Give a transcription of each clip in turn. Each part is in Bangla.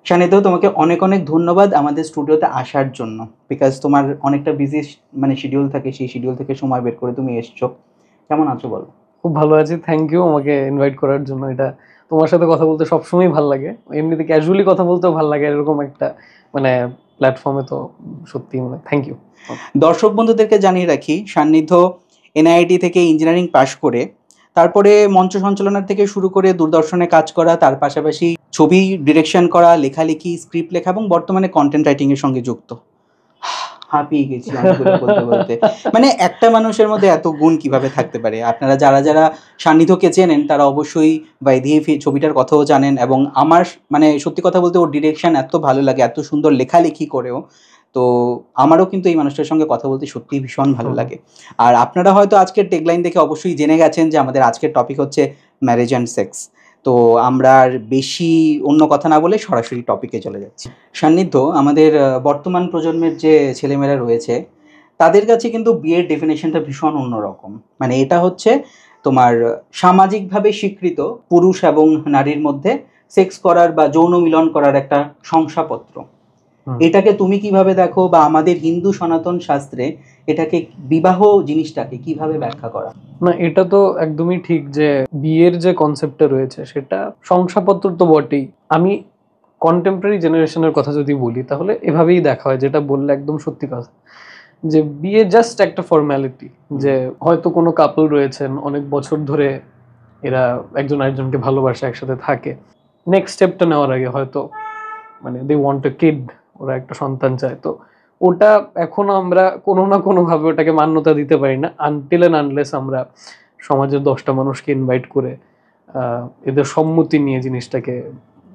শানিত, তোমাকে অনেক অনেক ধন্যবাদ আমাদের স্টুডিওতে আসার জন্য। বিকজ তোমার অনেকটা বিজি শিডিউল থাকে, সেই শিডিউল থেকে সময় বের করে তুমি এসছো। কেমন আছো বলো? খুব ভালো আছি, থ্যাংক ইউ আমাকে ইনভাইট করার জন্য। এটা তোমার সাথে কথা বলতে সবসময় ভালো লাগে, এমনিতে ক্যাজুয়ালি কথা বলতেও ভালো লাগে এরকম একটা মানে প্ল্যাটফর্মে। তো সত্যি মানে থ্যাংক ইউ। দর্শক বন্ধুদেরকে জানিয়ে রাখি, সান্নিধ্য এনআইটি থেকে ইঞ্জিনিয়ারিং পাশ করে তারপরে মঞ্চ সঞ্চালনার থেকে শুরু করে দূরদর্শনে কাজ করা, তার পাশাপাশি ছবি ডিরেকশন করা, লেখালেখি, স্ক্রিপ্ট লেখা এবং বর্তমানে কন্টেন্ট রাইটিং এর সঙ্গে যুক্ত। হাঁপিয়ে গেছি অনেকগুলো বলতে বলতে। মানে একটা মানুষের মধ্যে এত গুণ কিভাবে থাকতে পারে? আপনারা যারা যারা সান্নিধ্যকে চেনেন তারা অবশ্যই বাইদিহি ছবিটার কথাও জানেন, এবং আমার সত্যি কথা বলতে ওর ডিরেকশন এত ভালো লাগে, এত সুন্দর লেখালেখি করেও। তো আমারও কিন্তু এই মানুষটার সঙ্গে কথা বলতে সত্যিই ভীষণ ভালো লাগে। আর আপনারা হয়তো আজকের টেগলাইন দেখে অবশ্যই জেনে গেছেন যে আমাদের আজকের টপিক হচ্ছে ম্যারেজ অ্যান্ড সেক্স। তো আমরা আর বেশি অন্য কথা না বলে সরাসরি টপিকে চলে যাচ্ছি। সান্নিধ্য, আমাদের বর্তমান প্রজন্মের যে ছেলেমেয়েরা রয়েছে তাদের কাছে কিন্তু বিয়ের ডেফিনেশনটা ভীষণ অন্যরকম। মানে এটা হচ্ছে তোমার সামাজিকভাবে স্বীকৃত পুরুষ এবং নারীর মধ্যে সেক্স করার বা যৌন মিলন করার একটা শংসাপত্র। এটাকে তুমি কিভাবে দেখো, বা আমাদের হিন্দু সনাতন শাস্ত্রে এটাকে বিবাহ জিনিসটাকে কিভাবে ব্যাখ্যা করা? না, এটা তো একদমই ঠিক যে বিয়ের যে কনসেপ্টটা রয়েছে সেটা শংসাপত্র তো বটেই। আমি কন্টেম্পোরারি জেনারেশনের কথা যদি বলি তাহলে এভাবেই দেখা হয়, যেটা বললে একদম সত্যি কথা, যে বিয়ে জাস্ট একটা ফর্ম্যালিটি। যে হয়তো কোনো কাপল রয়েছেন অনেক বছর ধরে, এরা একজন আরেকজনকে ভালোবাসে, একসাথে থাকে, নেক্সট স্টেপটা নেওয়ার আগে হয়তো মানে দে ওয়ান্ট এ কিড, ওরা একটা সন্তান চায়। তো ওটা এখনো আমরা কোনো না কোনো ভাবে ওটাকে মান্যতা দিতে পারি না আনটিল এন্ড আনলেস আমরা সমাজের 10টা মানুষকে ইনভাইট করে এদের সম্মতি নিয়ে জিনিসটাকে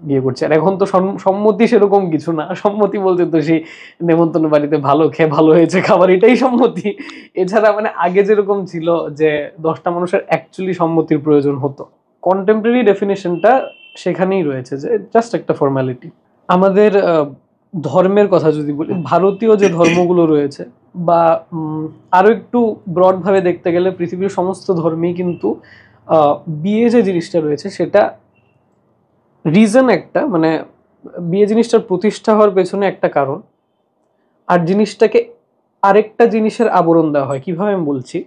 বিয়ে করছে। আর এখন তো সম্মতি সেরকম কিছু না, সম্মতি বলতে তো সেই নেমন্তন্ন বাড়িতে ভালো খেয়ে ভালো হয়েছে খাবার, এটাই সম্মতি। এছাড়া মানে আগে যেরকম ছিল যে 10টা মানুষের অ্যাকচুয়ালি সম্মতির প্রয়োজন হতো, কন্টেম্পোরারি ডেফিনেশনটা সেখানেই রয়েছে যে জাস্ট একটা ফর্মালিটি। আমাদের ধর্মের কথা যদি বলি, ভারতীয় যে ধর্মগুলো রয়েছে বা আরো একটু ব্রড ভাবে দেখতে গেলে পৃথিবীর সমস্ত ধর্মেই কিন্তু বিয়ে যে জিনিসটা রয়েছে সেটা রিজন একটা, মানে বিয়ে জিনিসটার প্রতিষ্ঠা হওয়ার পেছনে একটা কারণ, আর জিনিসটাকে আরেকটা জিনিসের আবরণ দেওয়া হয়। কিভাবে আমি বলছি,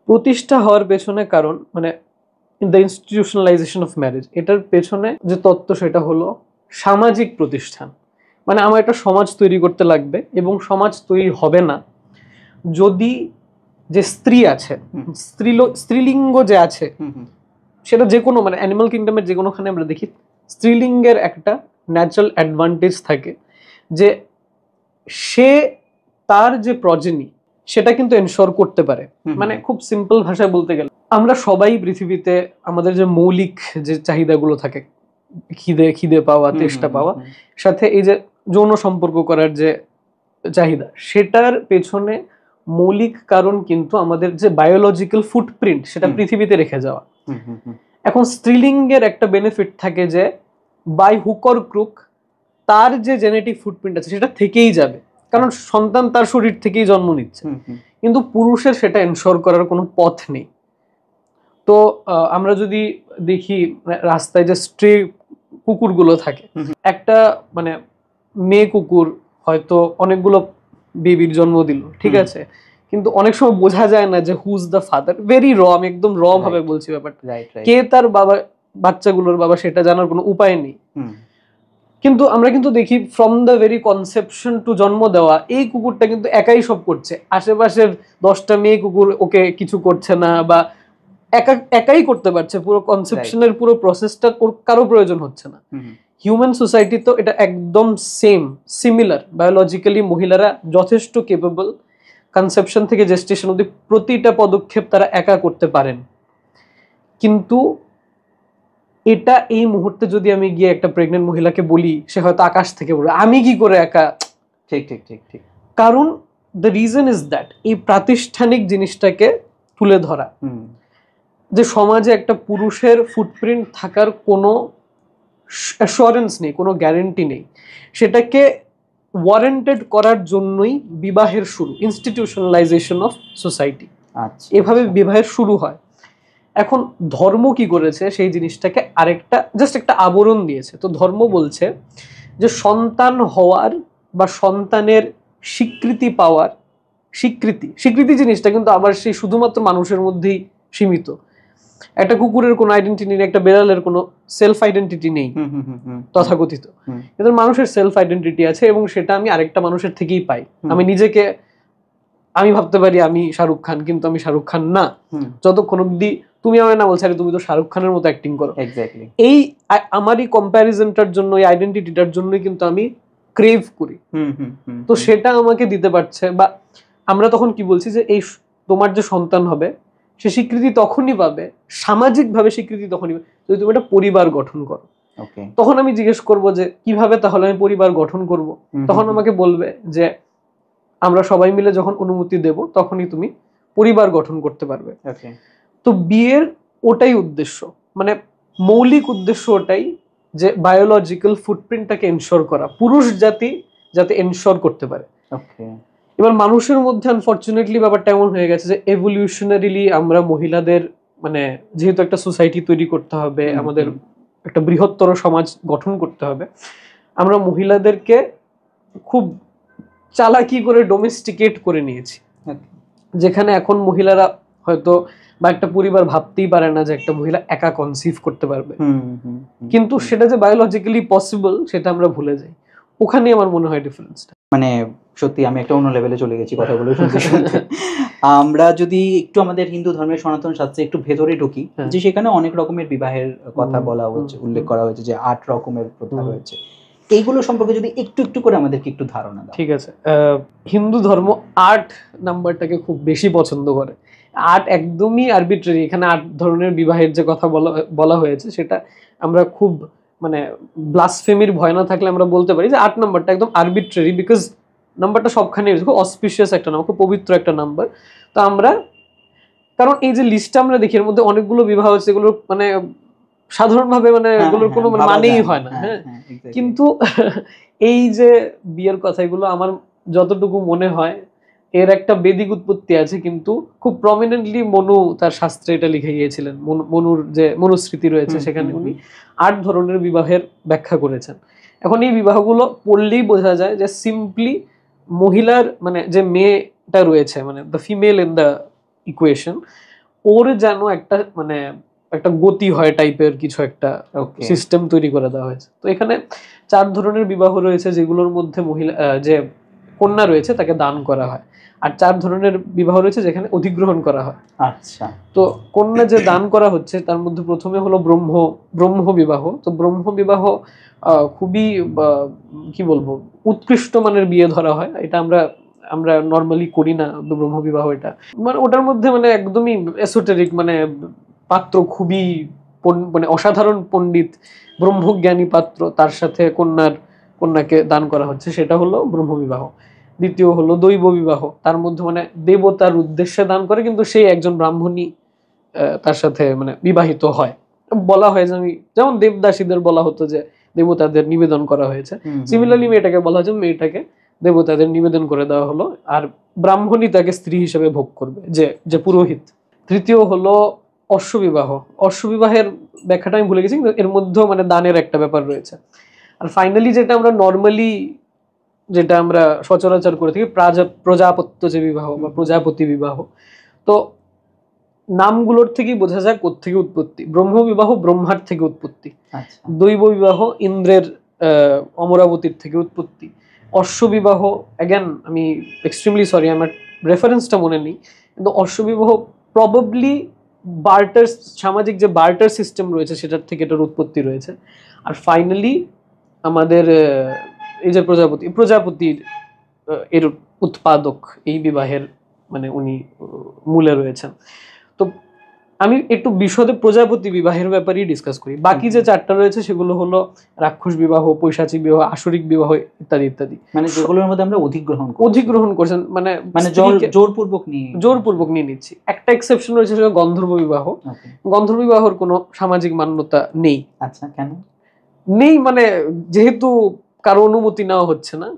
প্রতিষ্ঠা হওয়ার পেছনে কারণ মানে দ্য ইনস্টিটিউশনালাইজেশন অফ ম্যারেজ, এটার পেছনে যে তত্ত্ব সেটা হলো সামাজিক প্রতিষ্ঠান। মানে আমার একটা সমাজ তৈরি করতে লাগবে, এবং সমাজ তৈরি হবে না যদি যে স্ত্রী আছে, স্ত্রীলিঙ্গ যে আছে, সেটা যে কোনো মানে অ্যানিমাল কিংডমের যে কোনোখানে আমরা দেখি স্ত্রীলিঙ্গের একটা ন্যাচারাল অ্যাডভান্টেজ থাকে যে সে তার যে প্রজেনি সেটা কিন্তু এনশোর করতে পারে। মানে খুব সিম্পল ভাষায় বলতে গেলে আমরা সবাই পৃথিবীতে আমাদের যে মৌলিক যে চাহিদাগুলো থাকে, খিদে পাওয়া, তেষ্টা পাওয়া, সাথে এই যে যৌন সম্পর্ক করার যে চাহিদা, সেটার পেছনে মৌলিক কারণ কিন্তু আমাদের যে বায়োলজিক্যাল ফুটপ্রিন্ট সেটা পৃথিবীতে রেখে যাওয়া। এখন স্ত্রীলিঙ্গের একটা বেনিফিট থাকে যে বাই হুক অর ক্রুক তার যে জেনেটিক ফুটপ্রিন্ট আছে সেটা থেকেই যাবে, কারণ সন্তান তার শরীর থেকেই জন্ম নিচ্ছে। কিন্তু পুরুষের সেটা এনশোর করার কোনো পথ নেই। তো আমরা যদি দেখি রাস্তায় যে স্ট্রে কুকুরগুলো থাকে, একটা মানে মেয়ে কুকুর হয়তো অনেকগুলো বেবির জন্ম দিল, ঠিক আছে, কিন্তু অনেক সময় বোঝা যায় না যে হুজ দ্য ফাদার। ভেরি র, আমি একদম র ভাবে বলছি ব্যাপারটা, কে তার বাবা, বাচ্চাগুলোর বাবা সেটা জানার কোনো উপায় নেই। কিন্তু আমরা কিন্তু দেখি from the very conception to জন্ম দেওয়া, এই কুকুরটা কিন্তু একাই সব করছে, আশেপাশের 10টা মেয়ে কুকুর ওকে কিছু করছে না, বা একাই করতে পারছে, পুরো কনসেপশনের পুরো প্রসেসটা ওর কারো প্রয়োজন হচ্ছে না। হিউম্যান সোসাইটি তো এটা একদম সিমিলার। বায়োলজিক্যালি মহিলারা যথেষ্ট কেপেবল, কনসেপশন থেকে জেস্টেশন অবধি প্রতিটা পদক্ষেপ তারা একা করতে পারেন। কিন্তু এটা এই মুহূর্তে যদি আমি গিয়ে একটা প্রেগনেন্ট মহিলাকে বলি, সে হয়তো আকাশ থেকে বলবে আমি কি করে একা। ঠিক ঠিক ঠিক ঠিক। কারণ দ্য রিজন ইজ দ্যাট এই প্রাতিষ্ঠানিক জিনিসটাকে তুলে ধরা, যে সমাজে একটা পুরুষের ফুটপ্রিন্ট থাকার কোনো অ্যাসুরেন্স নেই, কোনো গ্যারেন্টি নেই, সেটাকে ওয়ারেন্টেড করার জন্যই বিবাহের শুরু, ইনস্টিটিউশনালাইজেশন অফ সোসাইটি। এভাবে বিবাহের শুরু হয়। এখন ধর্ম কি করেছে, সেই জিনিসটাকে আরেকটা জাস্ট একটা আবরণ দিয়েছে। তো ধর্ম বলছে যে সন্তান হওয়ার বা সন্তানের স্বীকৃতি পাওয়ার, স্বীকৃতি জিনিসটা কিন্তু আবার সেই শুধুমাত্র মানুষের মধ্যেই সীমিত। একটা কুকুরের কোনো আইডেন্টিটি নেই, একটা বেড়ালের কোনো সেলফ আইডেন্টিটি নেই তথাকথিত, কিন্তু মানুষের সেলফ আইডেন্টিটি আছে, এবং সেটা আমি আরেকটা মানুষের থেকেই পাই। আমি ভাবতে পারি আমি শাহরুখ খান, কিন্তু আমি শাহরুখ খান না যতক্ষণ অব্দি তুমি আমায় না বলছো আরে তুমি তো শাহরুখ খানের মতো অ্যাক্টিং করো। এই আমারই কম্প্যারিজনটার জন্য, এই আইডেন্টিটিটার জন্যই কিন্তু আমি ক্রেভ করি। তো সেটা আমাকে দিতে পারছে, বা আমরা তখন কি বলছি যে এই তোমার যে সন্তান হবে সে স্বীকৃতি তখনই পাবে, সামাজিকভাবে স্বীকৃতি তখনই পাবে যদি তুমি একটা পরিবার গঠন করো। তখন আমি জিজ্ঞেস করবো যে কিভাবে তাহলে আমি পরিবার গঠন করব। তখন আমাকে বলবে যে আমরা সবাই মিলে যখন অনুমতি দেব তখনই তুমি পরিবার গঠন করতে পারবে। তো বিয়ের ওটাই উদ্দেশ্য, মানে মৌলিক উদ্দেশ্য ওটাই, যে বায়োলজিক্যাল ফুটপ্রিন্টটাকে এনশোর করা, পুরুষ জাতি যাতে এনশোর করতে পারে। এবার মানুষের মধ্যে আনফরচুনেটলি ব্যাপারটা এমন হয়ে গেছে যে এভলিউশনারিলি আমরা মহিলাদের, মানে যেহেতু একটা সোসাইটি তৈরি করতে হবে, আমাদের একটা বৃহত্তর সমাজ গঠন করতে হবে, আমরা মহিলাদেরকে খুব চালাকি করে ডোমেস্টিকেট করে নিয়েছি, যেখানে এখন মহিলারা হয়তো বা একটা পরিবার ভাবতেই পারে না যে একটা মহিলা একা কনসিভ করতে পারবে, কিন্তু সেটা যে বায়োলজিক্যালি পসিবল সেটা আমরা ভুলে যাই। ওখানে আমার মনে হয় ডিফারেন্সটা। মানে সত্যি আমি একটা অন্য লেভেলে চলে গেছি কথাগুলো শুনতে শুনতে। আমরা যদি একটু আমাদের হিন্দু ধর্মের সনাতন শাস্ত্রে একটু ভেতরে ঢুকি, যে সেখানে অনেক রকমের বিবাহের কথা বলা হচ্ছে, উল্লেখ করা হয়েছে যে 8 রকমের প্রথা রয়েছে, এইগুলো সম্পর্কে যদি একটু একটু করে আমাদেরকে একটু ধারণা দাও। ঠিক আছে, হিন্দু ধর্ম 8 নাম্বারটাকে খুব বেশি পছন্দ করে। 8 একদমই আরবিট্রারি। এখানে 8 ধরনের বিবাহের যে কথা বলা হয়েছে সেটা আমরা খুব, মানে ব্লাসফেমির ভয় না থাকলে আমরা বলতে পারি যে 8 নাম্বারটা একদম আরবিট্রারি, বিকজ নাম্বারটা সবখানে খুব অসপিশিয়াস একটা নাম্বার, খুব পবিত্র একটা নাম্বার। তো আমরা, কারণ এই যে লিস্টটা আমরা দেখি এর মধ্যে অনেকগুলো বিবাহ হচ্ছে, এগুলো মানে সাধারণভাবে মানে এগুলোর কোনো মানেই হয় না। হ্যাঁ, কিন্তু এই যে বিয়ের কথা, এগুলো আমার যতটুকু মনে হয় এর একটা বেদিক উৎপত্তি আছে, কিন্তু খুব প্রমিনেন্টলি মনু তার শাস্ত্রে এটা লিখে গিয়েছিলেন। মনুর যে মনুস্মৃতি রয়েছে সেখানে উনি 8 ধরনের বিবাহের ব্যাখ্যা করেছেন। এখন এই বিবাহগুলো পড়লেই বোঝা যায় যে সিম্পলি মহিলার, মানে যে মেয়েটা রয়েছে, মানে the female in the equation, ওর যেন একটা, মানে একটা গতি হয় টাইপের কিছু একটা সিস্টেম তৈরি করে দেওয়া হয়েছে। তো এখানে 4 ধরনের বিবাহ রয়েছে, যেগুলোর মধ্যে মহিলা, যে কন্যা রয়েছে তাকে দান করা হয়, আর 4 ধরনের বিবাহ রয়েছে যেখানে অধিগ্রহণ করা হয়। আচ্ছা, তো কন্যা যে দান করা হচ্ছে তার মধ্যে প্রথমে হলো ব্রহ্ম বিবাহ। তো ব্রহ্ম বিবাহ খুবই কি বলবো উৎকৃষ্ট মানের বিয়ে ধরা হয়। এটা আমরা নর্মালি করি না ব্রহ্ম বিবাহ। এটা মানে ওটার মধ্যে মানে একদমই এসোটেরিক, মানে পাত্র খুবই মানে অসাধারণ পণ্ডিত, ব্রহ্মজ্ঞানী পাত্র, তার সাথে কন্যাকে দান করা হচ্ছে, সেটা হলো ব্রহ্ম বিবাহ। দ্বিতীয় হলো দৈব বিবাহ, তার মধ্যে মানে দেবতার উদ্দেশ্যে দান করে, কিন্তু সেই একজন ব্রাহ্মণী তার সাথে মানে বিবাহিত হয়। বলা হয় যেমন দেবদাসীদের বলা হতো যে দেবতাদের নিবেদন করা হয়েছে, সিমিলারলি মেয়েটাকে বলা হয় মেয়েটাকে দেবতাদের নিবেদন করে দেওয়া হলো, আর ব্রাহ্মণী তাকে স্ত্রী হিসেবে ভোগ করবে, যে পুরোহিত। তৃতীয় হলো অশ্ববিবাহ। অশ্ববিবাহের ব্যাখ্যাটা আমি ভুলে গেছি, কিন্তু এর মধ্যেও মানে দানের একটা ব্যাপার রয়েছে। আর ফাইনালি যেটা আমরা নর্মালি, যেটা আমরা সচরাচর করে থাকি, প্রজাপত্য যে বিবাহ বা প্রজাপতি বিবাহ। তো নামগুলোর থেকেই বোঝা যায় কোত্থেকে উৎপত্তি। ব্রহ্ম বিবাহ ব্রহ্মার থেকে উৎপত্তি, দৈব বিবাহ ইন্দ্রের অমরাবতীর থেকে উৎপত্তি, অশ্ববিবাহ অ্যাগেন আমি এক্সট্রিমলি সরি আমার রেফারেন্সটা মনে নেই, কিন্তু অশ্ববিবাহ প্রবাবলি বার্টার, সামাজিক যে বার্টার সিস্টেম রয়েছে সেটার থেকে এটার উৎপত্তি রয়েছে। আর ফাইনালি আমাদের এই যে প্রজাপতির এর উৎপাদক এই বিবাহের, মানে উনি মূলে রয়েছেন। তো আমি একটু বিশদে প্রজাপতি বিবাহের ব্যাপারেই ডিসকাস করি। বাকি যে 4টা রয়েছে সেগুলো হলো রাক্ষস বিবাহ, পৈশাচিক বিবাহ, আসরিক বিবাহ ইত্যাদি ইত্যাদি, মানে যেগুলোর মধ্যে আমরা অধিগ্রহণ করছেন, মানে জোরপূর্বক নিয়ে নিচ্ছি। একটা এক্সেপশন রয়েছে, সেটা গন্ধর্ব বিবাহ। গন্ধর্ব বিবাহর কোনো সামাজিক মান্যতা নেই। আচ্ছা, কেন নেই? মানে যেহেতু কারো অনুমতি নেওয়া হচ্ছে না,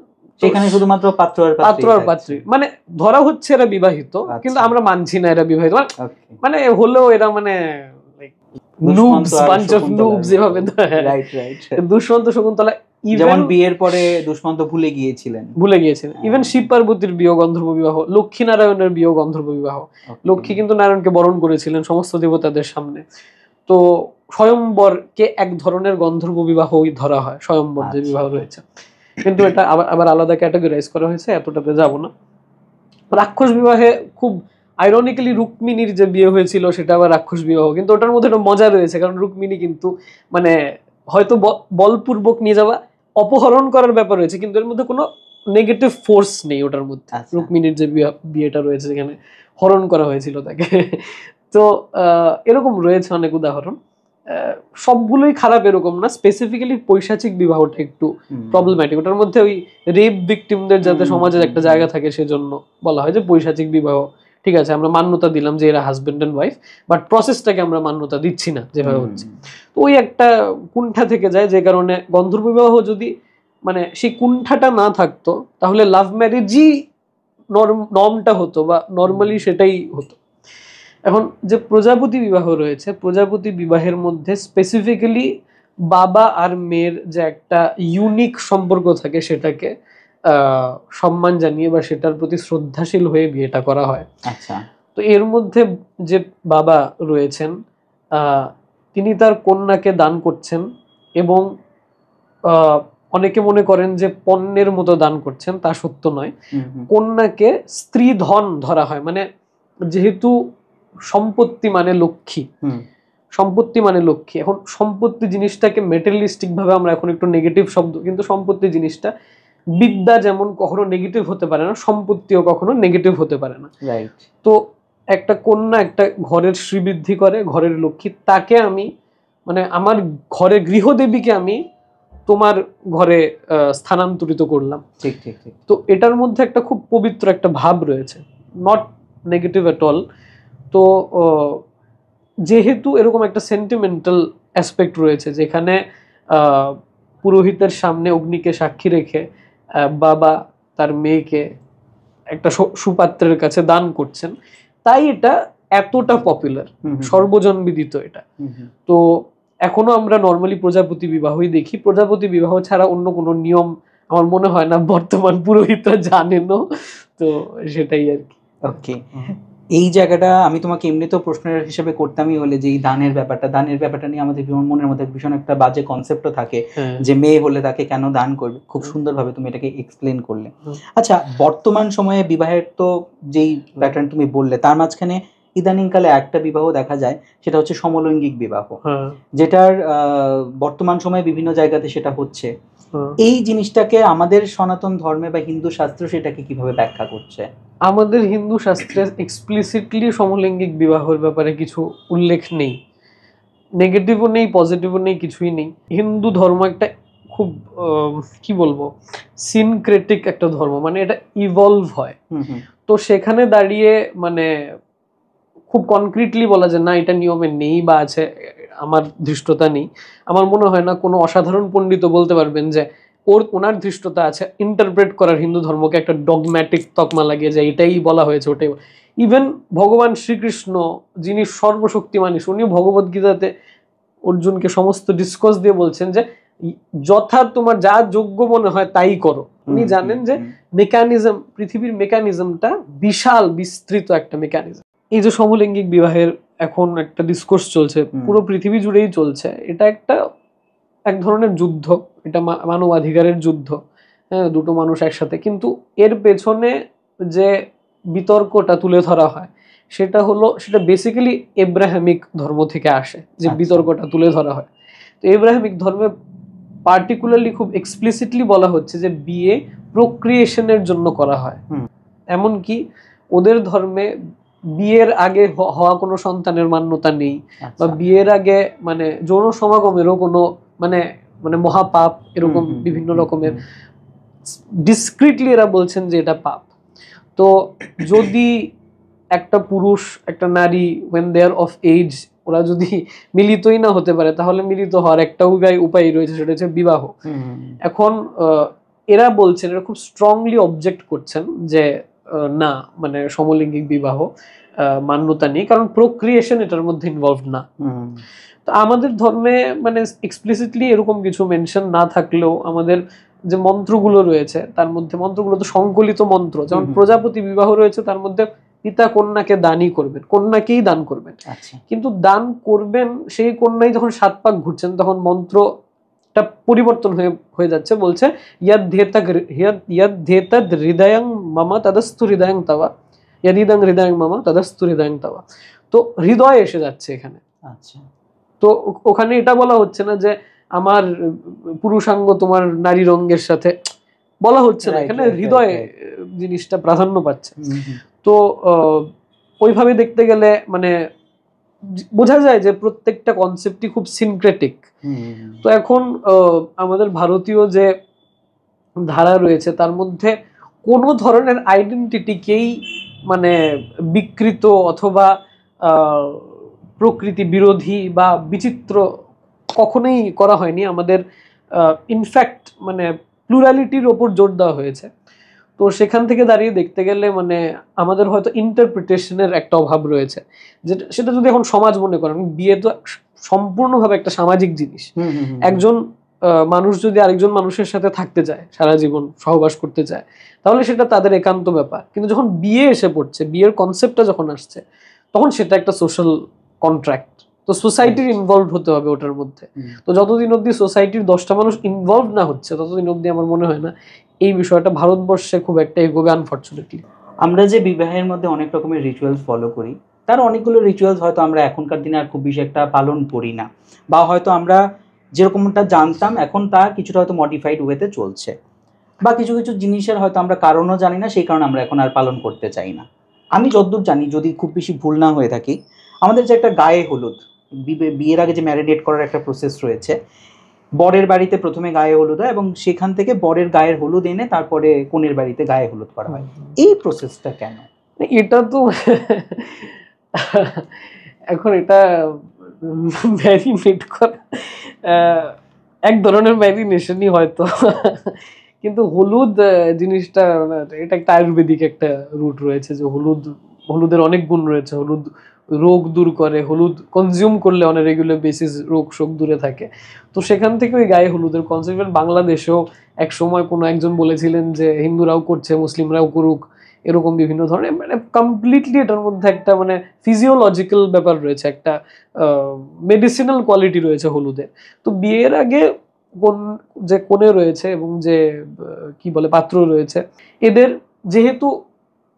সেখানে শুধুমাত্র পাত্র আর পাত্রী মানে ধরা হচ্ছে এরা বিবাহিত, কিন্তু আমরা মানছি না এরা বিবাহিত, মানে হলেও এরা মানে নুবস, বাঞ্চ অফ নুবস এভাবে। Right right. দুষ্মন্ত শকুন্তলা যেমন বিয়ের পরে দুষ্মন্ত ভুলে গিয়েছিলেন। ইভেন শিব পার্বতীর বিয়ে গন্ধর্ব বিবাহ, লক্ষ্মী নারায়ণের বিয়ে গন্ধর্ব বিবাহ। লক্ষ্মী কিন্তু নারায়ণকে বরণ করেছিলেন সমস্ত দেবতাদের সামনে। তো স্বয়ম্বরকে এক ধরনের গন্ধর্ব বিবাহই ধরা হয়, স্বয়ম্বর যে বিবাহ রয়েছে, কিন্তু এটা আবার আলাদা ক্যাটাগরাইজ করা হয়েছে, এতটাতে যাব না। রাক্ষস বিবাহে খুব আইরনিক্যালি রুক্মিণীর যে বিয়ে হয়েছিল সেটা আবার রাক্ষস বিবাহ, কিন্তু ওটার মধ্যে একটা মজা রয়েছে, কারণ রুক্মিণী কিন্তু মানে হয়তো বলপূর্বক নিয়ে যাওয়া, অপহরণ করার ব্যাপার রয়েছে, কিন্তু এর মধ্যে কোনো নেগেটিভ ফোর্স নেই ওটার মধ্যে। রুক্মিণীর যে বিয়েটা রয়েছে যেখানে হরণ করা হয়েছিল তাকে। তো এরকম রয়েছে অনেক উদাহরণ, সবগুলোই খারাপ এরকম না, স্পেসিফিক্যালি পৈশাচিক বিবাহটা একটু প্রবলেম্যাটিক। ওটার মধ্যে ওই রেপ ভিকটিমদের যাতে সমাজে একটা জায়গা থাকে সেজন্য বলা হয় যে পৈশাচিক বিবাহ ঠিক আছে, আমরা মান্যতা দিলাম যে এরা হাজবেন্ড এন্ড ওয়াইফ, বাট প্রসেসটাকে আমরা মান্যতা দিচ্ছি না যেভাবে হচ্ছে। তো ওই একটা কুণ্ঠা থেকে যায়, যে কারণে গন্ধর্ব বিবাহ যদি মানে সেই কুণ্ঠাটা না থাকতো তাহলে লাভ ম্যারেজই নর্মটা হতো, বা নর্মালি সেটাই হতো। এখন যে প্রজাপতি বিবাহ রয়েছে, প্রজাপতি বিবাহের মধ্যে স্পেসিফিক্যালি বাবা আর মেয়ের যে একটা ইউনিক সম্পর্ক থাকে সেটাকে সম্মান জানিয়ে বা সেটার প্রতি শ্রদ্ধাশীল হয়ে বিয়েটা করা হয়। আচ্ছা। তো এর মধ্যে যে বাবা রয়েছেন তিনি তার কন্যাকে দান করছেন, এবং অনেকে মনে করেন যে পণ্যের মতো দান করছেন, তা সত্য নয়। কন্যাকে স্ত্রী ধন ধরা হয়, মানে যেহেতু সম্পত্তি মানে লক্ষ্মী, সম্পত্তি মানে লক্ষ্মী। এখন সম্পত্তি জিনিসটাকে মেটেরিয়ালিস্টিক ভাবে আমরা এখন একটু নেগেটিভ শব্দ, কিন্তু সম্পত্তি জিনিসটা বিদ্যা যেমন কখনো নেগেটিভ হতে পারে না, সম্পত্তিও কখনো নেগেটিভ হতে পারে না। রাইট। তো একটা কন্যা একটা ঘরের শ্রীবৃদ্ধি করে, ঘরের লক্ষ্মী, তাকে আমি মানে আমার ঘরে গৃহদেবীকে আমি তোমার ঘরে স্থানান্তরিত করলাম। ঠিক ঠিক ঠিক। তো এটার মধ্যে একটা খুব পবিত্র একটা ভাব রয়েছে, নট নেগেটিভ এট অল। তো যেহেতু এরকম একটা সেন্টিমেন্টাল অ্যাসপেক্ট রয়েছে, যেখানে পুরোহিতের সামনে অগ্নিকে সাক্ষী রেখে বাবা তার মেয়েকে একটা সুপাত্রের কাছে দান করছেন, তাই এটা এতটা পপুলার, সর্বজন বিদিত এটা। তো এখনো আমরা নর্মালি প্রজাপতি বিবাহই দেখি, প্রজাপতি বিবাহ ছাড়া অন্য কোনো নিয়ম আমার মনে হয় না বর্তমান পুরোহিতরা জানেনও। তো সেটাই আর কি। ওকে, এই জায়গাটা আমি তোমাকে এমনিতেও প্রশ্নের হিসেবে করতামই, হলে যে এই দানের ব্যাপারটা নিয়ে আমাদের মনের মধ্যে ভীষণ একটা বাজে কনসেপ্টও থাকে, যে মেয়ে হলে তাকে কেন দান করবে। খুব সুন্দরভাবে তুমি এটাকে এক্সপ্লেন করলে। আচ্ছা, বর্তমান সময়ে বিবাহের তো যেই প্যাটার্ন তুমি বললে, তার মাঝখানে ইদানিংকালে একটা বিবাহ দেখা যায়, সেটা হচ্ছে সমলৈঙ্গিক বিবাহ, যেটার বর্তমান সময়ে বিভিন্ন জায়গাতে সেটা হচ্ছে। এই জিনিসটাকে আমাদের সনাতন ধর্মে বা হিন্দু শাস্ত্র সেটাকে কিভাবে ব্যাখ্যা করছে? আমাদের হিন্দু শাস্ত্রে এক্সপ্লিসিটলি সমলৈঙ্গিক বিবাহের ব্যাপারে কিছু উল্লেখ নেই, নেগেটিভও নেই, পজিটিভও নেই, কিছুই নেই। হিন্দু ধর্ম একটা খুব কি বলবো সিনক্রেটিক একটা ধর্ম, মানে এটা ইভলভ হয়। তো সেখানে দাঁড়িয়ে মানে খুব কনক্রিটলি বলা যায় না এটা নিয়মে নেই বা আছে, আমার ধৃষ্টতা নেই। আমার মনে হয় না কোনো অসাধারণ পণ্ডিত বলতে পারবেন যে ওনার ধৃষ্টতা আছে ইন্টারপ্রেট করার হিন্দু ধর্মকে একটা ডগম্যাটিক তকমা লাগিয়ে যায় এটাই বলা হয়েছে ওটাই। ইভেন ভগবান শ্রীকৃষ্ণ যিনি সর্বশক্তিমান, উনি ভগবদ গীতাতে অর্জুনকে সমস্ত ডিসকস দিয়ে বলছেন যে যথা তোমার যা যোগ্য মনে হয় তাই করো। উনি জানেন যে মেকানিজম, পৃথিবীর মেকানিজমটা বিশাল বিস্তৃত একটা মেকানিজম। এই যে সমলৈঙ্গিক বিবাহের এখন একটা ডিসকোর্স চলছে, পুরো পৃথিবী জুড়েই চলছে, এটা এক ধরনের যুদ্ধ, এটা মানবাধিকারের যুদ্ধ। হ্যাঁ, দুটো মানুষ একসাথে, কিন্তু এর পেছনে যে বিতর্কটা তুলে ধরা হয় সেটা বেসিক্যালি এব্রাহামিক ধর্ম থেকে আসে, যে বিতর্কটা তুলে ধরা হয়। তো এব্রাহামিক ধর্মে পার্টিকুলারলি খুব এক্সপ্লিসিটলি বলা হচ্ছে যে বিয়ে প্রক্রিয়েশনের জন্য করা হয়। এমনকি ওদের ধর্মে বিয়ের আগে হওয়া কোনো সন্তানের মান্যতা নেই, বা বিয়ের আগে মানে যৌন সমাগমেরও কোনো মানে মানে মহাপাপ, এরকম বিভিন্ন রকমের ডিসক্রিটলি এরা বলছেন যে এটা পাপ। তো যদি একটা পুরুষ একটা নারী when they are of age ওরা যদি মিলিতই না হতে পারে, তাহলে মিলিত হওয়ার একটা উপায় রয়েছে, সেটা হচ্ছে বিবাহ। এখন এরা বলছেন, এরা খুব স্ট্রংলি অবজেক্ট করছেন যে না, মানে সমলৈঙ্গিক বিবাহ মান্যতা নেই, কারণ প্রোক্রিয়েশন এটার মধ্যে ইনভলভ না। তো আমাদের ধর্মে মানে এক্সপ্লিসিটলি এরকম কিছু মেনশন না থাকলেও আমাদের যে মন্ত্রগুলো রয়েছে তার মধ্যে, মন্ত্রগুলো তো সংকলিত মন্ত্র, যেমন প্রজাপতি বিবাহ রয়েছে তার মধ্যে পিতা কন্যাকে দানই করবেন, কন্যাকেই দান করবেন। কিন্তু দান করবেন সেই কন্যাই যখন 7 পাক ঘুরছেন তখন মন্ত্রটা পরিবর্তন হয়ে যাচ্ছে, বলছে ইয়াদ হৃদয়ং মামা তদস্তু হৃদয়ং তবা, ইয়াদিদং হৃদয়ং মামা তদস্তু হৃদয়ং তবা। তো হৃদয় এসে যাচ্ছে এখানে। আচ্ছা, তো ওখানে এটা বলা হচ্ছে না যে আমার পুরুষাঙ্গ তোমার নারী রঙ্গের সাথে, বলা হচ্ছে না, এখানে হৃদয় জিনিসটা প্রাধান্য পাচ্ছে। তো ওইভাবে দেখতে গেলে মানে বোঝা যায় যে প্রত্যেকটা কনসেপ্টই খুব সিনক্রেটিক। তো এখন আমাদের ভারতীয় যে ধারা রয়েছে তার মধ্যে কোনো ধরনের আইডেন্টিটিকেই মানে বিকৃত অথবা প্রকৃতি বিরোধী বা বিচিত্র কখনোই করা হয়নি। আমাদের ইনফ্যাক্ট মানে প্লুরালিটির ওপর জোর দেওয়া হয়েছে। তো সেখান থেকে দাঁড়িয়ে দেখতে গেলে মানে আমাদের হয়তো ইন্টারপ্রিটেশনের একটা অভাব রয়েছে, যেটা সেটা যদি এখন সমাজ মনে করেন, বিয়ে তো সম্পূর্ণভাবে একটা সামাজিক জিনিস। একজন মানুষ যদি আরেকজন মানুষের সাথে থাকতে চায়, সারা জীবন সহবাস করতে চায়, তাহলে সেটা তাদের একান্ত ব্যাপার। কিন্তু যখন বিয়ে এসে পড়ছে, বিয়ের কনসেপ্টটা যখন আসছে, তখন সেটা একটা সোশ্যাল কন্ট্রাক্ট। তো সোসাইটির ইনভলভ হতে হবে ওটার মধ্যে। তো যতদিন অব্দি সোসাইটির 10টা মানুষ ইনভলভ না হচ্ছে ততদিন অব্দি আমার মনে হয় না এই বিষয়টা ভারতবর্ষে খুব একটা এগোবে, আনফর্চুনেটলি। আমরা যে বিবাহের মধ্যে অনেক রকমের রিচুয়ালস ফলো করি, তার অনেকগুলো রিচুয়ালস হয়তো আমরা এখনকার দিনে আর খুব বেশি একটা পালন করি না, বা হয়তো আমরা যেরকমটা জানতাম এখন তা কিছুটা হয়তো মডিফাইড ওয়েতে চলছে, বা কিছু কিছু জিনিসের হয়তো আমরা কারণও জানি না, সেই কারণে আমরা এখন আর পালন করতে চাই না। আমি যতদূর জানি, যদি খুব বেশি ভুল না হয়ে থাকি, আমাদের যে একটা গায়ে হলুদ, বিয়ের আগে যে ম্যারিনেট করার একটা প্রসেস রয়েছে, বরের বাড়িতে প্রথমে গায়ে হলুদ হয় এবং সেখান থেকে বরের গায়ের হলুদ এনে তারপরে কনের বাড়িতে গায়ে হলুদ করা হয়। এই প্রসেসটা কেন? এটা তো এখন এটা ম্যারিনেট করা এক ধরনের ম্যারিনেশনই হয়তো, কিন্তু হলুদ জিনিসটা এটা একটা আয়ুর্বেদিক একটা রুট রয়েছে, যে হলুদের অনেক গুণ রয়েছে। হলুদ রোগ দূর করে, হলুদ কনজিউম করলে অন রেগুলার বেসিস রোগ শোক দূরে থাকে। তো সেখান থেকে ওই গায়ে হলুদের কনসেপ্ট বাংলাদেশেও এক সময় কোনো একজন বলেছিলেন যে হিন্দুরাও করছে, মুসলিমরাও করুক, এরকম বিভিন্ন ধরনের মানে কমপ্লিটলি এটার মধ্যে একটা মানে ফিজিওলজিক্যাল ব্যাপার রয়েছে, একটা মেডিসিনাল কোয়ালিটি রয়েছে হলুদের। তো বিয়ের আগে যে কোণে রয়েছে এবং যে কি বলে পাত্র রয়েছে, এদের যেহেতু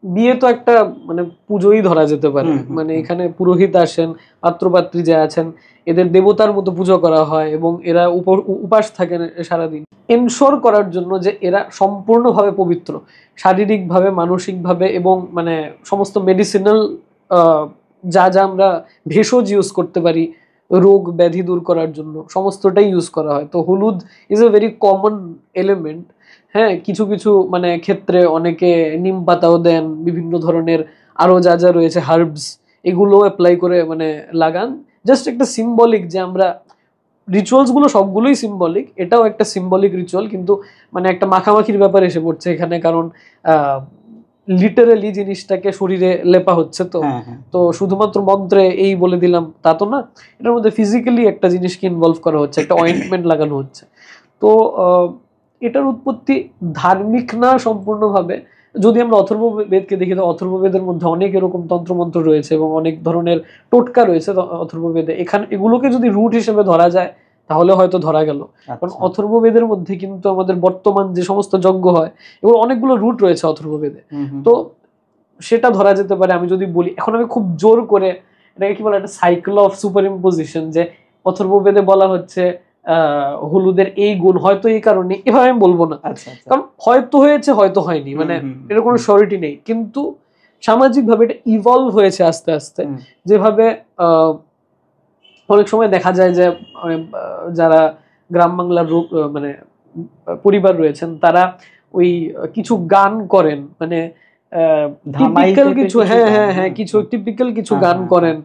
বিয়ে তো একটা মানে পুজোই ধরা যেতে পারে, মানে এখানে পুরোহিত আসেন, পাত্রপাত্রী যে আছেন এদের দেবতার মতো পুজো করা হয় এবং এরা উপাস থাকেন সারাদিন, এনশোর করার জন্য যে এরা সম্পূর্ণভাবে পবিত্র, শারীরিকভাবে, মানসিকভাবে, এবং মানে সমস্ত মেডিসিনাল যা যা আমরা ভেষজ ইউজ করতে পারি রোগ ব্যাধি দূর করার জন্য, সমস্তটাই ইউজ করা হয়। তো হলুদ is a very common element. হ্যাঁ, কিছু কিছু মানে ক্ষেত্রে অনেকে নিম পাতাও দেন, বিভিন্ন ধরনের আরো যা যা রয়েছে হার্বস, এগুলো অ্যাপ্লাই করে মানে লাগান। জাস্ট একটা সিম্বলিক, যে আমরা রিচুয়ালস গুলো সবগুলোই সিম্বলিক, এটাও একটা সিম্বলিক রিচুয়াল, কিন্তু মানে একটা মাখামাখির ব্যাপার এসে পড়ছে এখানে, কারণ লিটারালি জিনিসটাকে শরীরে লেপা হচ্ছে। তো তো শুধুমাত্র মন্ত্রে এই বলে দিলাম তা তো না, এটার মধ্যে ফিজিক্যালি একটা জিনিসকে ইনভলভ করা হচ্ছে, একটা অয়েন্টমেন্ট লাগানো হচ্ছে। তো এটার উৎপত্তি ধার্মিক না সম্পূর্ণভাবে। যদি আমরা অথর্ববেদকে দেখি, তো অথর্ববেদের মধ্যে অনেক এরকম তন্ত্রমন্ত্র রয়েছে এবং অনেক ধরনের টোটকা রয়েছে অথর্ববেদে। এখানে এগুলোকে যদি রুট হিসেবে ধরা যায় তাহলে হয়তো ধরা গেল, কারণ অথর্ববেদের মধ্যে কিন্তু আমাদের বর্তমান যে সমস্ত যজ্ঞ হয় এগুলো অনেকগুলো রুট রয়েছে অথর্ববেদে। তো সেটা ধরা যেতে পারে। আমি যদি বলি, এখন আমি খুব জোর করে এটাকে কি বলে, একটা সাইকেল অফ সুপার ইম্পোজিশন, যে অথর্ববেদে বলা হচ্ছে হলুদের এই গুণ, হয়তো এই কারণে, এভাবে আমি বলবো না, কারণ হয়তো হয়েছে হয়তো হয়নি, মানে এর কোনো সিওরিটি নেই। কিন্তু সামাজিক ভাবে এটা ইভলভ হয়েছে আস্তে আস্তে, যেভাবে অনেক সময় দেখা যায় যে যারা গ্রাম বাংলার মানে পরিবার রয়েছেন তারা ওই কিছু গান করেন, মানে টিপিক্যাল কিছু, কিছু টিপিক্যাল কিছু গান করেন।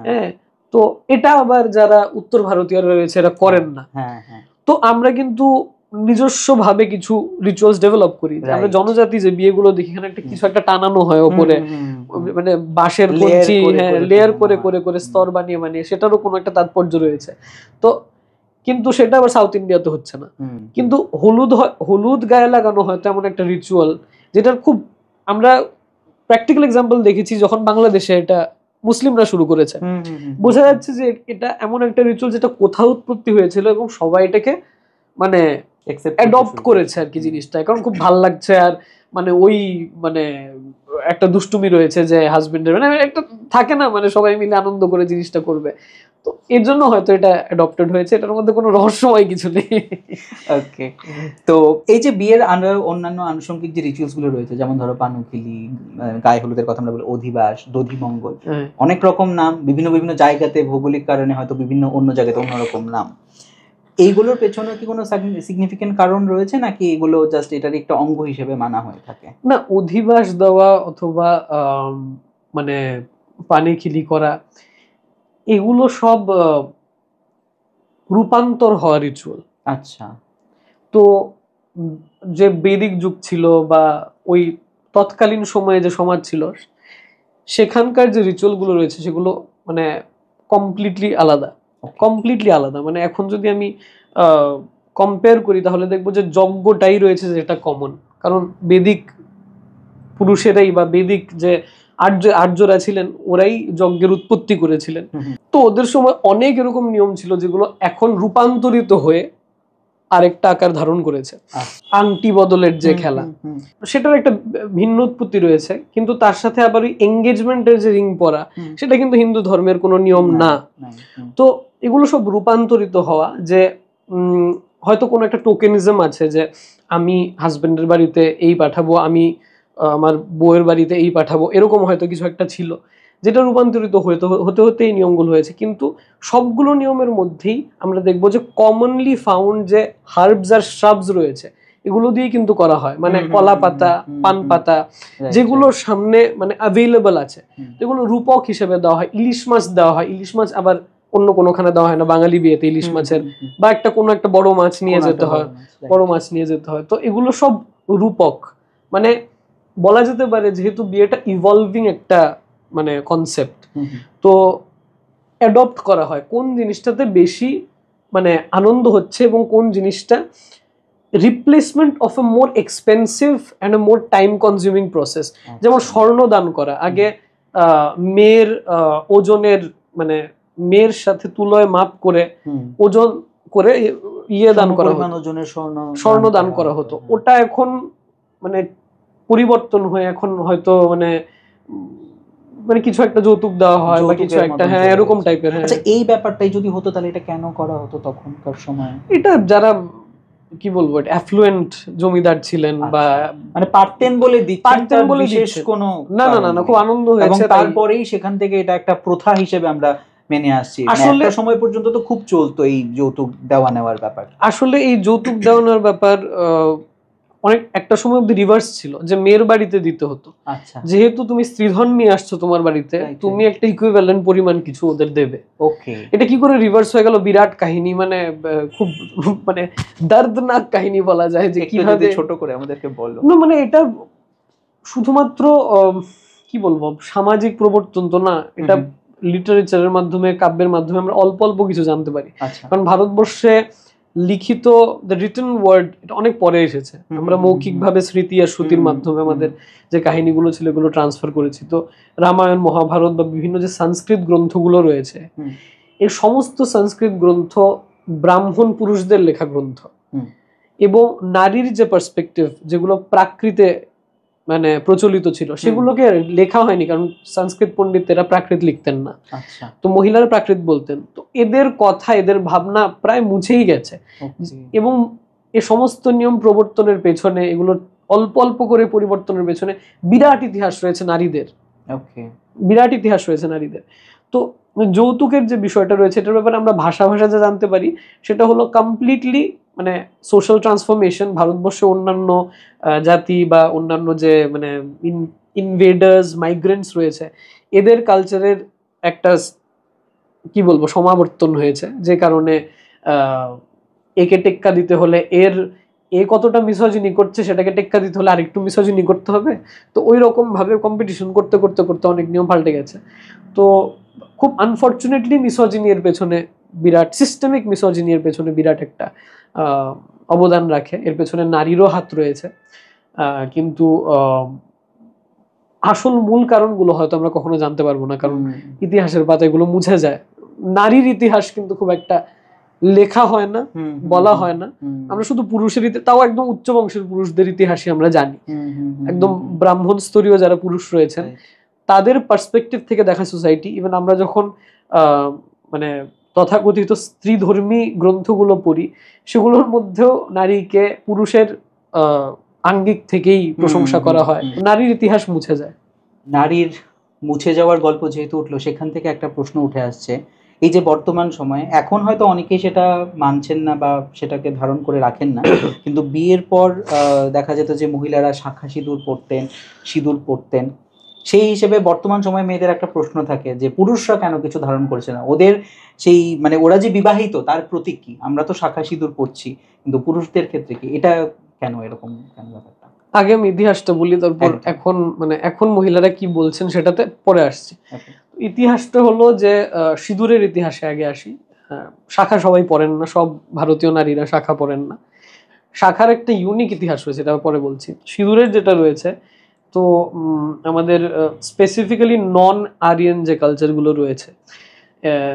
হ্যাঁ, তো এটা আবার যারা উত্তর ভারতীয়রা রয়েছে এরা করেন না। তো আমরা কিন্তু নিজস্ব ভাবে কিছু রিচুয়ালস ডেভেলপ করি। আমরা জনজাতি যে বিয়েগুলো দেখি, এখানে একটা কিছু একটা টানানো হয় ওপরে, মানে বাঁশের কঞ্চি, হ্যাঁ, লেয়ার করে করে করে স্তর বানিয়ে বানিয়ে, সেটারও কোনো একটা তাৎপর্য রয়েছে। তো কিন্তু সেটা আবার সাউথ ইন্ডিয়াতে হচ্ছে না। কিন্তু হলুদ গায়ে লাগানো হয় তেমন একটা রিচুয়াল, যেটার খুব আমরা প্র্যাকটিক্যাল এক্সাম্পল দেখেছি যখন বাংলাদেশে এটা মুসলিমরা শুরু করেছে। বোঝা যাচ্ছে যে এটা এমন একটা রিচুয়াল যেটা কোথাও উৎপত্তি হয়েছিল এবং সবাই এটাকে মানে অ্যাডপ্ট করেছে আর কি জিনিসটা, কারণ খুব ভাল লাগছে। আর মানে ওই মানে একটা দুষ্টুমি রয়েছে যে হাজবেন্ডের, মানে একটা থাকে না, মানে সবাই মিলে আনন্দ করে জিনিসটা করবে, তো এর জন্য হয়তো এটা অ্যাডপ্টেড হয়েছে, এটার মধ্যে কোনো রহস্যময় কিছু নেই। ওকে, তো এই যে বিয়ের অন্যান্য আনুষঙ্গিক যে রিচুয়ালস গুলো রয়েছে, যেমন ধরো পানুখিলি, গায়ে হলুদের কথা আমরা বলি, অধিবাস, দধিমঙ্গল, অনেক রকম নাম, বিভিন্ন বিভিন্ন জায়গাতে ভৌগোলিক কারণে হয়তো বিভিন্ন অন্য জায়গাতে অন্যরকম নাম, এইগুলোর পেছনে কি কোনো সিগনিফিকেন্ট কারণ রয়েছে, নাকি এগুলো জাস্ট এটার একটা অঙ্গ হিসেবে মানা হয়ে থাকে? না, অধিবাস দেওয়া অথবা মানে পানিখিলি করা, এগুলো সব রূপান্তর হওয়া রিচুয়াল। আচ্ছা, তো যে বৈদিক যুগ ছিল বা ওই তৎকালীন সময়ে যে সমাজ ছিল, সেখানকার যে রিচুয়াল গুলো রয়েছে সেগুলো মানে কমপ্লিটলি আলাদা। মানে এখন যদি আমি কম্পেয়ার করি তাহলে দেখবো যে যজ্ঞটাই রয়েছে যেটা কমন, কারণ বৈদিক পুরুষেরাই বা বৈদিক যে আর্যরা ছিলেন, ওরাই যজ্ঞের উৎপত্তি করেছিলেন। তো ওদের সময় অনেক এরকম নিয়ম ছিল যেগুলো এখন রূপান্তরিত হয়ে আরেকটা আকার ধারণ করেছে। আংটি বদলের যে খেলা, সেটার একটা ভিন্ন উৎপত্তি রয়েছে, কিন্তু তার সাথে আবার ওই এঙ্গেজমেন্টের যে রিং পরা, সেটা কিন্তু হিন্দু ধর্মের কোনো নিয়ম না। তো এগুলো সব রূপান্তরিত হওয়া, যে হয়তো কোনো একটা টোকেনিজম আছে যে আমি হাজবেন্ডের বাড়িতে এই পাঠাবো, আমি আমার বউয়ের বাড়িতে এই পাঠাবো, এরকম হয়তো কিছু একটা ছিল যেটা রূপান্তরিত হতে হতে এই নিয়মগুলো হয়েছে। কিন্তু সবগুলো নিয়মের মধ্যেই আমরা দেখবো যে কমনলি ফাউন্ড যে হার্বস আর শ্রাবস রয়েছে, এগুলো দিয়ে কিন্তু করা হয়। মানে কলা পাতা, পান পাতা, যেগুলো সামনে মানে অ্যাভেলেবল আছে, এগুলো রূপক হিসেবে দেওয়া হয়। ইলিশ মাছ দেওয়া হয়, ইলিশ মাছ আবার অন্য কোনোখানে দেওয়া হয় না, বাঙালি বিয়েতে ইলিশ মাছের বা কোনো একটা বড় মাছ নিয়ে যেতে হয়, তো এগুলো সব রূপক। মানে বলা যেতে পারে যেহেতু বিয়েটা ইভলভিং একটা মানে কনসেপ্ট, তো অ্যাডপ্ট করা হয় কোন জিনিসটাতে বেশি মানে আনন্দ হচ্ছে এবং কোন জিনিসটা replacement of A more expensive and a more time consuming process. যেমন স্বর্ণ দান করা, আগে মেয়ের ওজনের মানে মেয়ের সাথে তুলনায় মাপ করে ওজন করে দান করা হতো, স্বর্ণ দান করা হতো। ওটা এখন মানে পরিবর্তন হয়ে এখন হয়তো মানে কিছু একটা যৌতুক দেওয়া হয় বা কিছু একটা, হ্যাঁ, এরকম টাইপের। আচ্ছা, এই ব্যাপারটাই যদি হতো তাহলে এটা কেন করা হতো তখনকার সময়? এটা যারা কি বলবো, অ্যাফ্লুয়েন্ট জমিদার ছিলেন বা মানে পারতেন বলে বিশেষ কোনো না, খুব আনন্দ হয়েছে, তারপরেই সেখান থেকে এটা একটা প্রথা হিসেবে আমরা মেনে আসছি। আসলে একটা সময় পর্যন্ত তো খুব চলতো এই যৌতুক দেওয়া নেওয়ার ব্যাপার। আসলে এই যৌতুক দেওয়া নেওয়ার ব্যাপার অনেক একটা সময় অব্দি রিভার্স ছিল, যে মেয়ের বাড়িতে দিতে হতো। আচ্ছা, যেহেতু তুমি স্ত্রীধন নিয়ে আসছো তোমার বাড়িতে, তুমি একটা ইকুইভ্যালেন্ট পরিমাণ কিছু ওদের দেবে। ওকে, এটা কি করে রিভার্স হয়ে গেল, বিরাট কাহিনী, মানে খুব মানে দর্দনাক কাহিনী বলা যায়, যে কিভাবে, ছোট করে আমাদেরকে বলো না। মানে এটা শুধুমাত্র কি বলবো সামাজিক প্রবর্তন তো না, এটা লিটারেচারের মাধ্যমে, কাব্যের মাধ্যমে আমরা অল্প অল্প কিছু জানতে পারি। কারণ ভারতবর্ষে লিখিত দ্য রিটেন ওয়ার্ড এটা অনেক পরে এসেছে। আমরা মৌখিকভাবে স্মৃতি আর শ্রুতির মাধ্যমে আমাদের যে কাহিনীগুলো ছিল এগুলো ট্রান্সফার করেছি। তো রামায়ণ, মহাভারত বা বিভিন্ন যে সংস্কৃত গ্রন্থগুলো রয়েছে, এই সমস্ত সংস্কৃত গ্রন্থ ব্রাহ্মণ পুরুষদের লেখা গ্রন্থ, এবং নারীর যে পার্সপেক্টিভ যেগুলো প্রাকৃতে মানে প্রচলিত ছিল সেগুলোকে লেখা হয়নি, কারণ সংস্কৃত পণ্ডিতেরা প্রাকৃত লিখতেন না, তো মহিলারা প্রাকৃত বলতেন। তো এদের কথা, এদের ভাবনা প্রায় মুছেই গেছে, এবং এ সমস্ত নিয়ম প্রবর্তনের পেছনে, এগুলো অল্প অল্প করে পরিবর্তনের পেছনে বিরাট ইতিহাস রয়েছে নারীদের, বিরাট ইতিহাস রয়েছে নারীদের। তো যৌতুকের যে বিষয়টা রয়েছে এটার ব্যাপারে আমরা ভাষা যা জানতে পারি সেটা হলো কমপ্লিটলি মানে সোশ্যাল ট্রান্সফরমেশন। ভারতবর্ষে অন্যান্য জাতি বা অন্যান্য যে মানে ইনভেডার্স, মাইগ্রেন্টস রয়েছে, এদের কালচারের একটা কি বলবো সমাবর্তন হয়েছে, যে কারণে একে টেক্কা দিতে হলে এ কতটা মিসোজিনি করছে সেটাকে টেক্কা দিতে হলে আরেকটু মিসোজিনি করতে হবে। তো ওই রকম ভাবে কম্পিটিশন করতে করতে করতে অনেক নিয়ম পাল্টে গেছে। তো খুব আনফর্চুনেটলি মিসোজিনি এর পেছনে বিরাট সিস্টেমিক মিসোজিনি এর পেছনে বিরাট একটা অবদান রাখে, এর পেছনে নারীরও হাত রয়েছে। কিন্তু আসল মূল কারণগুলো হয়তো আমরা কখনো জানতে পারবো না, কারণ ইতিহাসের পাতায় এগুলো মুছে যায়। নারীর ইতিহাস কিন্তু খুব একটা লেখা হয় না, বলা হয় না। আমরা শুধু পুরুষের তাও একদম উচ্চ বংশের পুরুষদের ইতিহাসই আমরা জানি। একদম ব্রাহ্মণ স্তরীয় যারা পুরুষ রয়েছেন তাদের পার্সপেক্টিভ থেকে দেখা সোসাইটি। ইভেন আমরা যখন মানে তথাকথিত স্ত্রীধর্মী গ্রন্থগুলো পড়ি, সেগুলোর মধ্যেও নারীকে পুরুষের আঙ্গিক থেকেই প্রশংসা করা হয়। নারীর ইতিহাস মুছে যায়। নারীর মুছে যাওয়ার গল্প যেহেতু উঠলো, সেখান থেকে একটা প্রশ্ন উঠে আসছে, এই যে বর্তমান সময়ে এখন হয়তো অনেকেই সেটা মানছেন না বা সেটাকে ধারণ করে রাখেন না, কিন্তু বিয়ের পর দেখা যেত যে মহিলারা শাঁখা সিঁদুর পরতেন। সেই হিসেবে বর্তমান সময়ে মেয়েদের একটা প্রশ্ন থাকে যে পুরুষরা কেন কিছু ধারণ করছে না, ওদের সেই মানে ওরা যে বিবাহিত তার প্রতীক কি? আমরা তো শাঁখা সিঁদুর পরছি, কিন্তু পুরুষদের ক্ষেত্রে কি এটা কেন এরকম কেন ব্যাপারটা? আগে আমি ইতিহাসটা বলি, তারপর এখন মহিলারা কি বলছেন সেটাতে পরে আসছি। ইতিহাসটা হলো যে সিঁদুরের ইতিহাসে আগে আসি। শাঁখা সবাই পরেন না, সব ভারতীয় নারীরা শাঁখা পরেন না। শাঁখার একটা ইউনিক ইতিহাস রয়েছে, এটা পরে বলছি। সিঁদুরের যেটা রয়েছে, তো আমাদের স্পেসিফিক্যালি নন আরিয়ান যে কালচারগুলো রয়েছে,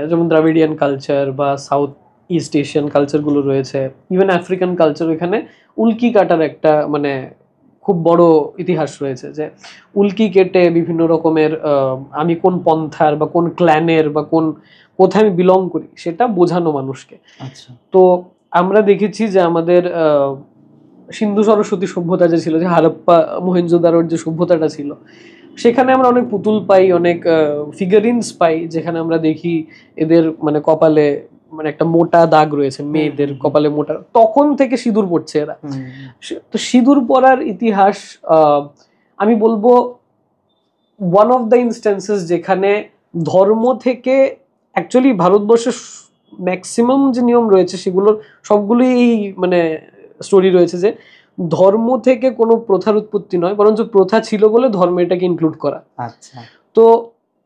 যেমন দ্রাবিডিয়ান কালচার বা সাউথ ইস্ট এশিয়ান কালচারগুলো রয়েছে, ইভেন আফ্রিকান কালচার, ওইখানে উল্কি কাটার একটা মানে খুব বড় ইতিহাস রয়েছে। যে উল্কি কেটে বিভিন্ন রকমের আমি কোন পন্থার বা কোন ক্ল্যানের বা কোথায় আমি বিলং করি সেটা বোঝানো মানুষকে। আচ্ছা। তো আমরা দেখেছি যে আমাদের সিন্ধু সরস্বতী সভ্যতা যে ছিল, যে হারাপ্পা মহেঞ্জোদারোর যে সভ্যতাটা ছিল, সেখানে আমরা অনেক পুতুল পাই, অনেক ফিগারিনস পাই, যেখানে আমরা দেখি এদের মানে কপালে মানে একটা মোটা দাগ রয়েছে, মেয়েদের কপালে মোটা। তখন থেকে সিঁদুর পড়ছে এরা। তো সিঁদুর পরার ইতিহাস আমি বলবো ওয়ান অফ দ্য ইনস্ট্যান্সেস যেখানে ধর্ম থেকে অ্যাকচুয়ালি ভারতবর্ষের ম্যাক্সিমাম যে নিয়ম রয়েছে সেগুলোর সবগুলোই মানে স্টোরি রয়েছে যে ধর্ম থেকে কোনো প্রথার উৎপত্তি নয়, বরঞ্চ প্রথা ছিল বলে ধর্ম এটাকে ইনক্লুড করা। আচ্ছা। তো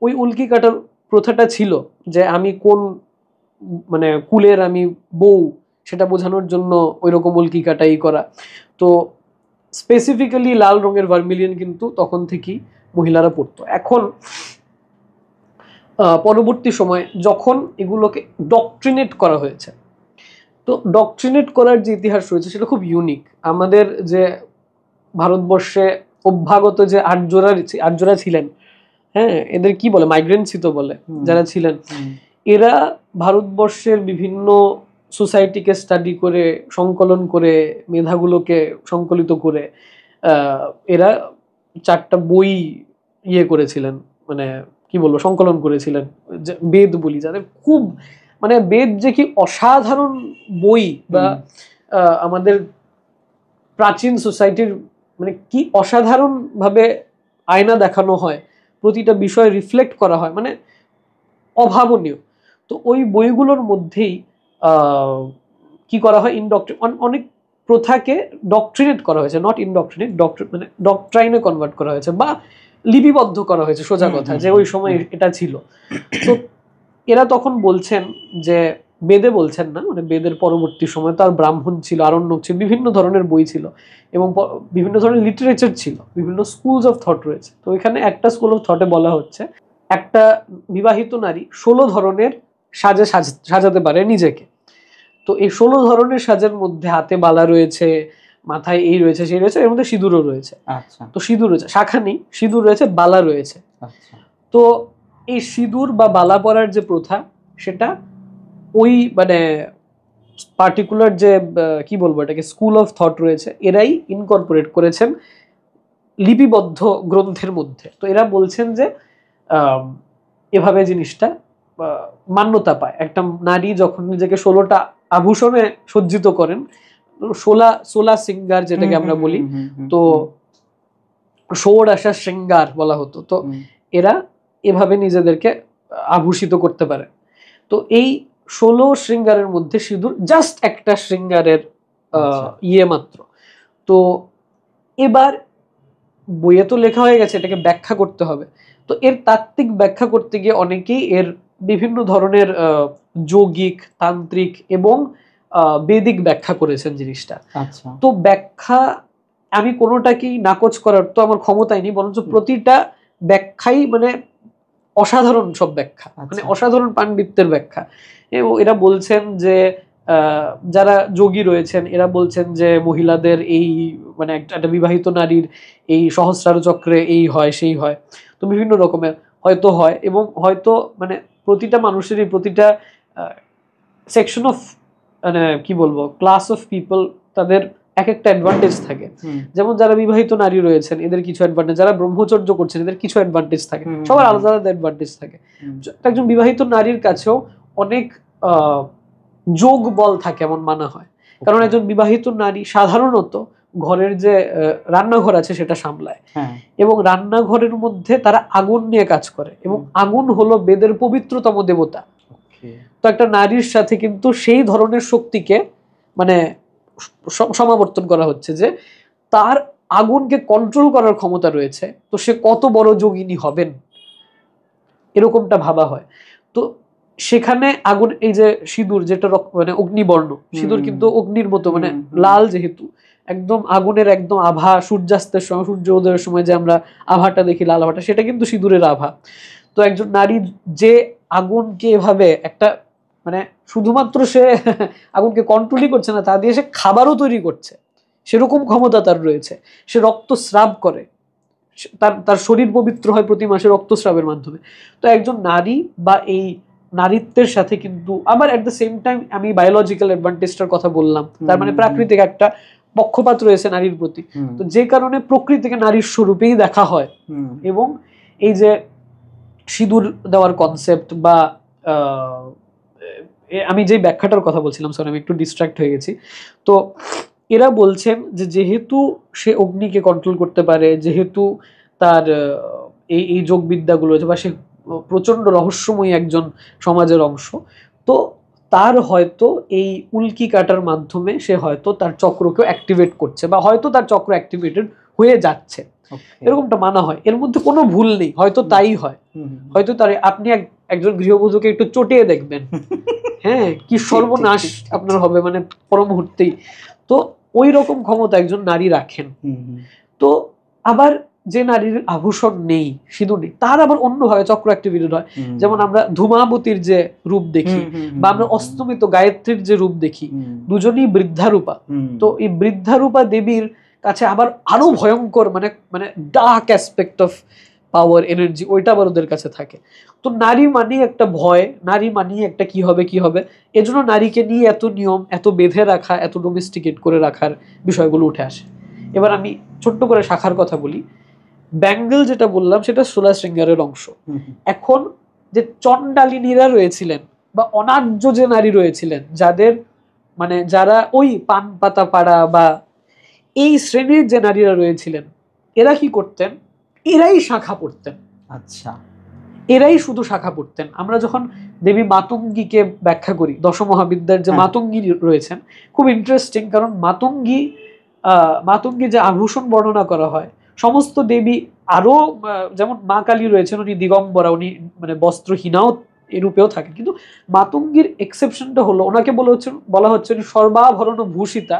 ওই উল্কি কাটার প্রথাটা ছিল যে আমি কোন মানে কুলের আমি বউ সেটা বোঝানোর জন্য ওই রকম উল্কি কাটাই করা। তো স্পেসিফিক্যালি লাল রঙের ভার্মিলিয়ন কিন্তু তখন থেকেই মহিলারা পরতো। এখন পরবর্তী সময়ে যখন এগুলোকে ডক্ট্রিনেট করা হয়েছে, তো ডক্ট্রিনেট করার যে ইতিহাস রয়েছে সেটা খুব ইউনিক। আমাদের যে ভারতবর্ষে অভ্যাগত যে আর্যরা ছিলেন, হ্যাঁ, এদের কি বলে মাইগ্রেন্টসই তো বলে, যারা ছিলেন, এরা ভারতবর্ষের বিভিন্ন সোসাইটিকে স্টাডি করে সংকলন করে মেধাগুলোকে সংকলিত করে এরা 4টা বই করেছিলেন, মানে কি বলবো সংকলন করেছিলেন, বেদ বলি যাদের। খুব মানে বেদ যে কি অসাধারণ বই, বা আমাদের প্রাচীন সোসাইটির মানে কি অসাধারণ ভাবে আয়না দেখানো হয়, প্রতিটা বিষয় রিফ্লেক্ট করা হয়, মানে অভাবনীয়। তো ওই বইগুলোর মধ্যেই কি করা হয়, অনেক প্রথাকে ডক্ট্রিনেট করা হয়েছে, নট ইনডক্ট্রিনেট, মানে ডক্ট্রাইনে কনভার্ট করা হয়েছে বা লিপিবদ্ধ করা হয়েছে, সোজা কথা, যে ওই সময় এটা ছিল। তো এরা তখন বলছেন যে বেদে বলছেন না, মানে বেদের পরবর্তী সময় তার ব্রাহ্মণ ছিল, আরণ্যক ছিল, বিভিন্ন ধরনের বই ছিল এবং বিভিন্ন ধরনের লিটারেচার ছিল, বিভিন্ন স্কুলস অফ থট রয়েছে। তো এখানে একটা স্কুল অফ থটে বলা হচ্ছে একটা বিবাহিত নারী 16 ধরনের সাজে সাজাতে পারে নিজেকে। তো এই 16 ধরনের সাজের মধ্যে হাতে বালা রয়েছে, মাথায় এই রয়েছে সেই রয়েছে, এর মধ্যে সিঁদুরও রয়েছে। আচ্ছা। তো সিঁদুর রয়েছে, শাখা নেই, সিঁদুর রয়েছে, বালা রয়েছে। আচ্ছা। তো এই সিঁদুর বা বালা পরার যে প্রথা, সেটা ওই মানে পার্টিকুলার যে কি বলবো এটাকে স্কুল অফ থট রয়েছে, এরাই ইনকর্পোরেট করেছেন লিপিবদ্ধ গ্রন্থের মধ্যে। তো এরা বলছেন যে এভাবে জিনিসটা মান্যতা পায়। একটা নারী যখন নিজেকে 16টা আভূষণে সজ্জিত করেন, 16 শৃঙ্গার যেটাকে আমরা বলি, তো ষোড়শা শৃঙ্গার বলা হতো, তো এরা এভাবে নিজেদেরকে আভূষিত করতে পারে। তো এই 16 শৃঙ্গারের মধ্যে সিঁদুর জাস্ট একটা শৃঙ্গারের ইয়ে মাত্র। তো এবার বইয়ে তো লেখা হয়ে গেছে, এটাকে ব্যাখ্যা করতে হবে। তো এর তাত্ত্বিক ব্যাখ্যা করতে গিয়ে অনেকেই এর বিভিন্ন ধরনের যৌগিক, তান্ত্রিক এবং বেদিক ব্যাখ্যা করেছেন জিনিসটা। তো ব্যাখ্যা আমি কোনোটাকেই নাকচ করার তো আমার ক্ষমতাই নেই, বরঞ্চ প্রতিটা ব্যাখ্যাই মানে অসাধারণ সব ব্যাখ্যা, মানে অসাধারণ পাণ্ডিত্যের ব্যাখ্যা। এবং এরা বলছেন যে যারা যোগী রয়েছেন এরা বলছেন যে মহিলাদের এই মানে একটা বিবাহিত নারীর এই সহস্রার চক্রে এই হয় সেই হয়, তো বিভিন্ন রকমের হয়তো হয়, এবং হয়তো মানে প্রতিটা মানুষেরই প্রতিটা সেকশন অফ মানে কি বলবো ক্লাস অফ পিপল তাদের এক একটা অ্যাডভান্টেজ থাকে। যেমন যারা বিবাহিত নারী রয়েছেন এদের কিছু অ্যাডভান্টেজ, যারা ব্রহ্মচর্য করছেন এদের কিছু অ্যাডভান্টেজ থাকে, সবার আলাদা আলাদা অ্যাডভান্টেজ থাকে। একজন বিবাহিত নারীর কাছেও অনেক যোগ বল থাকে এমন মানা হয়, কারণ একজন বিবাহিত নারী সাধারণত ঘরের যে রান্নাঘর আছে সেটা সামলায়, এবং রান্নাঘরের মধ্যে তারা আগুন নিয়ে কাজ করে, এবং আগুন হলো বেদের পবিত্রতম দেবতা। তো একটা নারীর সাথে কিন্তু সেই ধরনের শক্তিকে মানে সমাবর্তন করা হচ্ছে যে তার আগুনকে কন্ট্রোল করার ক্ষমতা রয়েছে, তো সে কত বড় যোগিনী হবেন এরকমটা ভাবা হয়। তো সেখানে আগুন, এই যে সিঁদুর যেটা মানে অগ্নিবর্ণ সিঁদুর কিন্তু অগ্নির মতো মানে লাল, যেহেতু একদম আগুনের একদম আভা, সূর্যাস্তের সময় সূর্য উদয়ের সময় যে আমরা আভাটা দেখি লাল আভাটা, সেটা কিন্তু সিঁদুরের আভা। তো একজন নারী যে আগুনকে এভাবে একটা মানে শুধুমাত্র সে আগুনকে কন্ট্রোলই করছে না, তা দিয়ে সে খাবারও তৈরি করছে, সেরকম ক্ষমতা তার রয়েছে। সে রক্তস্রাব করে, তার শরীর পবিত্র হয় প্রতি মাসে রক্তস্রাবের মাধ্যমে। তো একজন নারী বা এই নারীত্বের সাথে কিন্তু আবার এট দ্য সেম টাইম আমি বায়োলজিক্যাল অ্যাডভান্টেজটার কথা বললাম, তার মানে প্রাকৃতিক একটা পক্ষপাত রয়েছে নারীর প্রতি, তো যে কারণে প্রকৃতিকে নারীর স্বরূপেই দেখা হয়। এবং এই যে সিঁদুর দেওয়ার কনসেপ্ট বা আমি যে ব্যাখ্যাটার কথা বলছিলাম, সরি আমি একটু ডিস্ট্রাক্ট হয়ে গেছি। তো এরা বলছেন যে যেহেতু সে অগ্নিকে কন্ট্রোল করতে পারে, যেহেতু তার এই যোগবিদ্যাগুলো বা সে প্রচন্ড রহস্যময়ী একজন সমাজের অংশ, তো তার হয়তো এই উল্কি কাটার মাধ্যমে সে হয়তো তার চক্রকে অ্যাক্টিভেট করছে, বা হয়তো তার চক্র অ্যাক্টিভেটেড হয়ে যাচ্ছে, এরকমটা মানা হয়। এর মধ্যে কোনো ভুল নেই, হয়তো তাই হয়, হয়তো তার আপনি একজন গৃহবধূকে একটু চটিয়ে দেখবেন, হ্যাঁ কি সর্বনাশ আপনার হবে মানে পর মুহূর্তেই। তো ওই রকম ক্ষমতা একজন নারী রাখেন। তো আবার যে নারীর আভূষণ নেই, সিঁদুর নেই, তার আবার অন্যভাবে চক্র অ্যাক্টিভেটেড হয়। যেমন আমরা ধূমাবতীর যে রূপ দেখি, বা আমরা অস্তমিত গায়ত্রীর যে রূপ দেখি, দুজনই বৃদ্ধারূপা। তো এই বৃদ্ধারূপা দেবীর কাছে আবার আরো ভয়ঙ্কর মানে মানে dark aspect of power, energy, ওইটা আবার ওদের কাছে থাকে। তো নারী মানে একটা ভয়, নারী মানে একটা কি হবে কি হবে, এজন্য নারীকে নিয়ে এত নিয়ম, এত বেঁধে রাখা, এত ডোমেস্টিকেট করে রাখার বিষয়গুলো উঠে আসে। এবার আমি ছোট্ট করে শাখার কথা বলি। ব্যাঙ্গল যেটা বললাম সেটা 16 শৃঙ্গারের অংশ। এখন যে চণ্ডালিনীরা রয়েছিলেন বা অনার্য যে নারী রয়েছিলেন, যাদের মানে যারা ওই পান পাতা পাড়া বা এই শ্রেণীর যে নারীরা রয়েছিলেন, এরা কি করতেন, এরাই শাখা পড়তেন। আচ্ছা, এরাই শুধু শাখা পড়তেন। আমরা যখন দেবী মাতঙ্গীকে ব্যাখ্যা করি, দশমহাবিদ্যার যে মাতঙ্গী রয়েছেন, খুব ইন্টারেস্টিং, কারণ মাতঙ্গী যে আভূষণ বর্ণনা করা হয়, সমস্ত দেবী আরো যেমন মা কালী রয়েছেন, উনি দিগম্বরা, উনি মানে বস্ত্রহীনাও এরূপেও থাকেন, কিন্তু মাতঙ্গীর এক্সেপশনটা হলো ওনাকে বলা হচ্ছে উনি সর্বাভরণ ভূষিতা,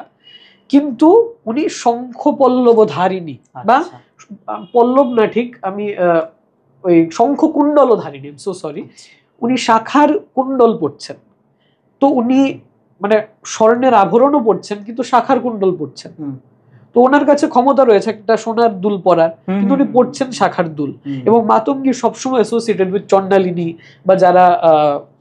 কিন্তু উনি শঙ্খ পল্লব ধারিণী, বা পল্লব না ঠিক, আমি ওই শঙ্খ কুণ্ডল ধারিণী, সো সরি, উনি শাখার কুণ্ডল পড়ছেন। তো উনি মানে স্বর্ণের আভরণও পড়ছেন কিন্তু শাখার কুণ্ডল পড়ছেন। তো ওনার কাছে ক্ষমতা রয়েছে একটা সোনার দুল পরার, কিন্তু উনি পড়ছেন শাখার দুল। এবং মাতঙ্গী সবসময় অ্যাসোসিয়েটেড উইথ চণ্ডালিনী, বা যারা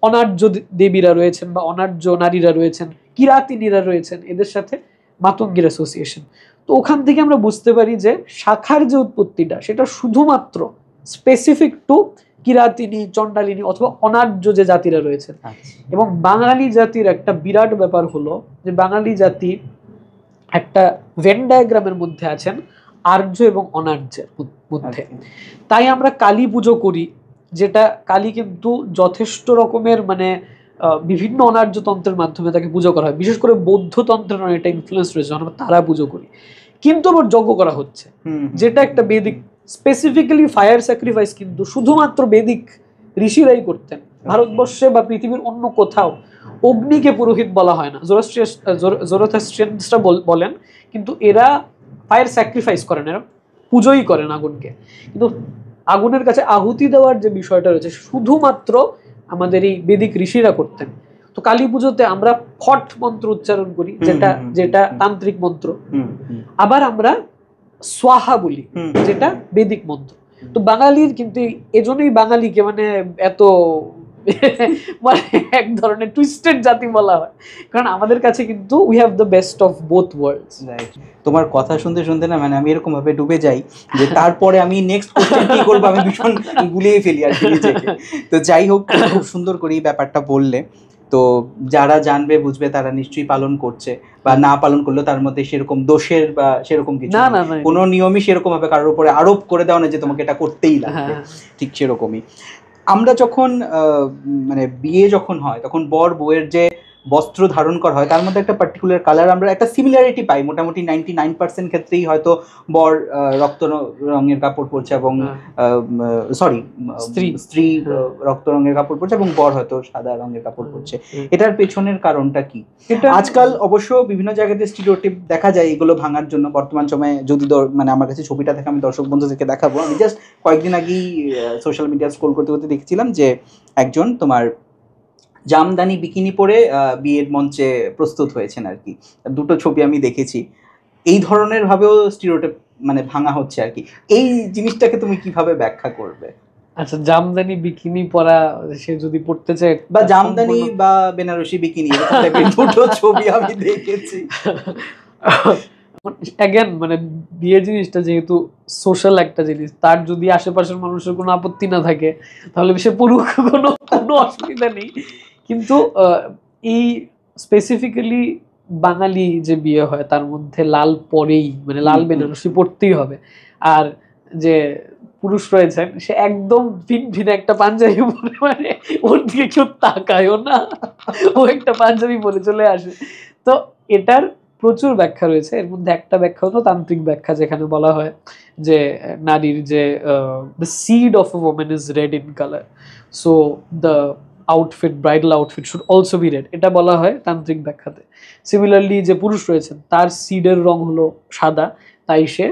অনার্য দেবীরা রয়েছেন বা অনার্য নারীরা রয়েছেন, কিরাতিনীরা রয়েছেন, এদের সাথে মাতঙ্গীর অ্যাসোসিয়েশন। তো ওখান থেকে আমরা বুঝতে পারি যে শাখার যে উৎপত্তিটা সেটা শুধুমাত্র স্পেসিফিক টু কিরাতিনী, চণ্ডালিনী অথবা অনার্য যে জাতিরা রয়েছে। এবং বাঙালি জাতির একটা বিরাট ব্যাপার হলো যে বাঙালি জাতি একটা ভেন ডায়াগ্রামের মধ্যে আছেন আর্য এবং অনার্যের মধ্যে। তাই আমরা কালী পুজো করি, যেটা কালী কিন্তু যথেষ্ট রকমের মানে বিভিন্ন অনার্য তন্ত্রের মাধ্যমে তাকে পুজো করা হয়, বিশেষ করে বৌদ্ধ তন্ত্রের অনেকটা ইনফ্লুয়েন্স রয়েছে, আমরা তারা পুজো করি, কিন্তু আবার যজ্ঞ করা হচ্ছে, যেটা একটা বেদিক স্পেসিফিক্যালি ফায়ার স্যাক্রিফাইস কিন্তু শুধুমাত্র বেদিক ঋষিরাই করতেন। ভারতবর্ষে বা পৃথিবীর অন্য কোথাও অগ্নিকে পুরোহিত বলা হয় না, জোরথেস্ট্রিয়ানসরা বলেন, কিন্তু এরা ফায়ার স্যাক্রিফাইস করেন, এরা পুজোই করেন আগুনকে। কিন্তু আগুনের কাছে আহুতি দেওয়ার যে বিষয়টা রয়েছে শুধুমাত্র আমাদের এই বেদিক ঋষিরা করতেন। তো কালী পুজোতে আমরা ফট মন্ত্র উচ্চারণ করি, যেটা যেটা তান্ত্রিক মন্ত্র, আবার আমরা সোয়াহা বলি, যেটা বেদিক মন্ত্র। তো বাঙালির কিন্তু এজন্যই বাঙালিকে মানে এত মানে এক ধরনের টুইস্টেড জাতি বলা হয়, কারণ আমাদের কাছে কিন্তু we have the best of both worlds. তোমার কথা শুনতে শুনতে না মানে আমি এরকম ভাবে ডুবে যাই যে তারপরে আমি নেক্সট কোশ্চেন কি করবো আমি ভীষণ গুলিয়ে ফেলি আর কি নিজেকে। তো যাই হোক, খুব সুন্দর করে এই ব্যাপারটা বললে। তো যারা জানবে বুঝবে তারা নিশ্চয়ই পালন করছে, বা না পালন করলেও তার মধ্যে সেরকম দোষের বা সেরকম কিছু না না না, কোনো নিয়মই সেরকম ভাবে কারোর উপরে আরোপ করে দেওয়া না যে তোমাকে এটা করতেই লাগবে, ঠিক সেরকমই। আমরা যখন মানে বিয়ে যখন হয় তখন বর বউয়ের যে বস্ত্র ধারণ করা হয় তার মধ্যে একটা পার্টিকুলার কালার আমরা একটা সিমিলারিটি পাই, মোটামুটি 99% ক্ষেত্রেই হয়তো বর রক্ত রঙের কাপড় পরছে এবং স্ত্রী রক্ত রঙের কাপড় পরছে এবং বর হয়তো সাদা রঙের কাপড় পরছে। এটার পেছনের কারণটা কি? আজকাল অবশ্য বিভিন্ন জায়গাতে স্টিরিওটাইপ দেখা যায়, এগুলো ভাঙার জন্য বর্তমান সময়ে যদি মানে আমার কাছে ছবিটা থাকে আমি দর্শক বন্ধুদেরকে দেখাবো। আমি জাস্ট কয়েকদিন আগেই সোশ্যাল মিডিয়া স্ক্রল করতে করতে দেখছিলাম যে একজন তোমার জামদানি বিকিনি পরে বিয়ের মঞ্চে প্রস্তুত হয়েছেন আর কি, দুটো ছবি আমি দেখেছি। এই ধরনের ভাবেও স্টিরিওটাইপ মানে ভাঙা হচ্ছে আর কি, এই জিনিসটাকে তুমি কিভাবে ব্যাখ্যা করবে? আচ্ছা, জামদানি বিকিনি পরা সে যদি পড়তে চায়, বা জামদানি বা বেনারসি বিকিনি দুটো ছবি আমি দেখেছি। অ্যাগেন মানে বিয়ের জিনিসটা যেহেতু সোশ্যাল একটা জিনিস, তার যদি আশেপাশের মানুষের কোনো আপত্তি না থাকে তাহলে সে পড়ুক, কোনো অসুবিধা নেই। কিন্তু এই স্পেসিফিক্যালি বাঙালি যে বিয়ে হয় তার মধ্যে লাল পরেই মানে লাল বেনারসি পড়তেই হবে। আর যে পুরুষ রয়েছেন সে একদম ভিন ভিন একটা পাঞ্জাবি পরে, মানে ওর দিকে কেউ তাকায়ও না, ও একটা পাঞ্জাবি পরে চলে আসে। তো এটার প্রচুর ব্যাখ্যা রয়েছে, এর মধ্যে একটা ব্যাখ্যা হলো তান্ত্রিক ব্যাখ্যা, যেখানে বলা হয় যে নারীর যে the seed of a woman is red in colour, so the outfit, bridal outfit should also be red, এটা বলা হয় তান্ত্রিক ব্যাখ্যাতে। সিমিলারলি যে পুরুষ রয়েছেন তার সিডের রং হলো সাদা, তাই সে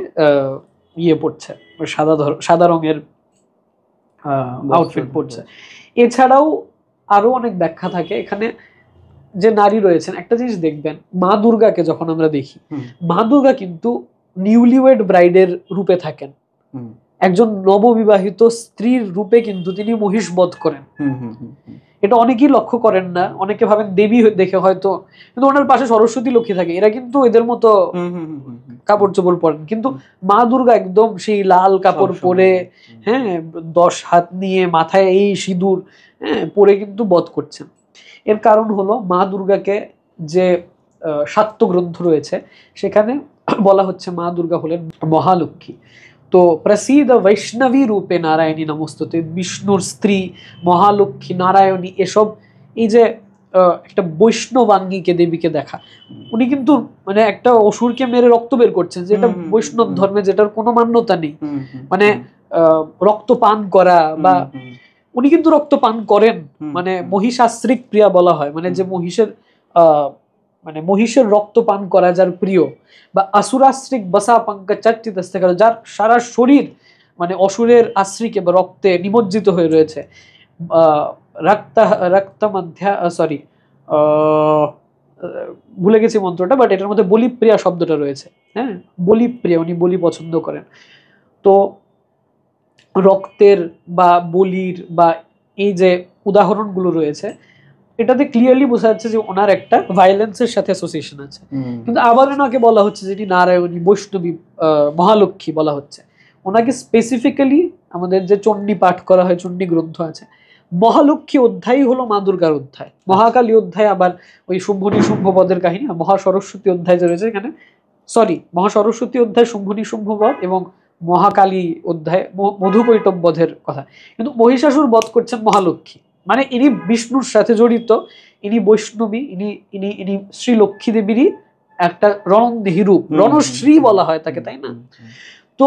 ইয়ে পড়ছে, সাদা রঙের আউটফিট পড়ছে। এছাড়াও আরো অনেক ব্যাখ্যা থাকে এখানে। যে নারী রয়েছেন, একটা জিনিস দেখবেন, মা দুর্গাকে যখন আমরা দেখি, মা দুর্গা কিন্তু নিউলিওয়েড ব্রাইডের রূপে থাকেন, একজন নববিবাহিত স্ত্রীর রূপে কিন্তু তিনি মহিষ বধ করেন। এটা অনেকেই লক্ষ্য করেন না, অনেকে ভাবেন দেবী দেখে হয়তো, কিন্তু ওনার পাশে সরস্বতী লক্ষ্মী থাকে, এরা কিন্তু এদের মতো কাপড় চোপড় পরেন, কিন্তু মা দুর্গা একদম সেই লাল কাপড় পরে, হ্যাঁ 10 হাত নিয়ে মাথায় এই সিঁদুর পরে কিন্তু বধ করছেন। এর কারণ হলো মা দুর্গাকে যে শাক্ত গ্রন্থ রয়েছে সেখানে বলা হচ্ছে মা দুর্গা হলেন মহালক্ষ্মী। তো প্রসিদ্ধ বৈষ্ণবী রূপে নারায়ণী নমস্তুতে, বিষ্ণুর স্ত্রী মহালক্ষ্মী নারায়ণী, এসব এই যে একটা বৈষ্ণবাঙ্গীকে দেবীকে দেখা, উনি কিন্তু মানে একটা অসুরকে মেরে রক্ত বের করছেন, যেটা বৈষ্ণব ধর্মে যেটার কোনো মান্যতা নেই, মানে রক্ত পান করা, বা উনি কিন্তু রক্ত পান করেন, মানে মহিষাশ্রিক প্রিয়া বলা হয়, মানে যে মহিষের মানে মহিষের রক্ত পান করা যার প্রিয়, বা আসুরাশ্রিক বসা পঙ্কজ চর্চিত, যার সারা শরীর মানে অসুরের আশ্রিকে বা রক্তে নিমজ্জিত হয়ে রয়েছে। রক্ত মধ্যা সরি ভুলে গেছি মন্ত্রটা, বাট এটার মধ্যে বলিপ্রিয়া শব্দটা রয়েছে। হ্যাঁ, বলিপ্রিয়া, উনি বলি পছন্দ করেন। তো রক্তের বা বলির বা এই যে উদাহরণগুলো রয়েছে, এটাতে ক্লিয়ারলি বোঝা যাচ্ছে যে ওনার একটা ভায়োলেন্সের সাথে অ্যাসোসিয়েশন আছে। কিন্তু আবার ওনাকে বলা হচ্ছে যে নারায়ণী, বৈষ্ণবী, মহালক্ষ্মী বলা হচ্ছে। ওনাকে স্পেসিফিক্যালি আমাদের যে চণ্ডী পাঠ করা হয়, চণ্ডী গ্রন্থ আছে, মহালক্ষ্মী অধ্যায় হলো মা দুর্গার অধ্যায়, মহাকালী অধ্যায় আবার ওই শুম্ভনী শুম্ভবধের কাহিনী, মহাসরস্বতী অধ্যায় যে রয়েছে এখানে, মহাসরস্বতী অধ্যায় শুম্ভনী শুম্ভবধ, এবং মহাকালী অধ্যায় মধুকৈটব বধের কথা। কিন্তু মহিষাসুর বধ করছেন মহালক্ষ্মী, মানে ইনি বিষ্ণুর সাথে জড়িত, ইনি বৈষ্ণবী, ইনি ইনি ইনি শ্রী লক্ষ্মী দেবীরই একটা রণদেহী রূপ, রণশ্রী বলা হয় তাকে, তাই না? তো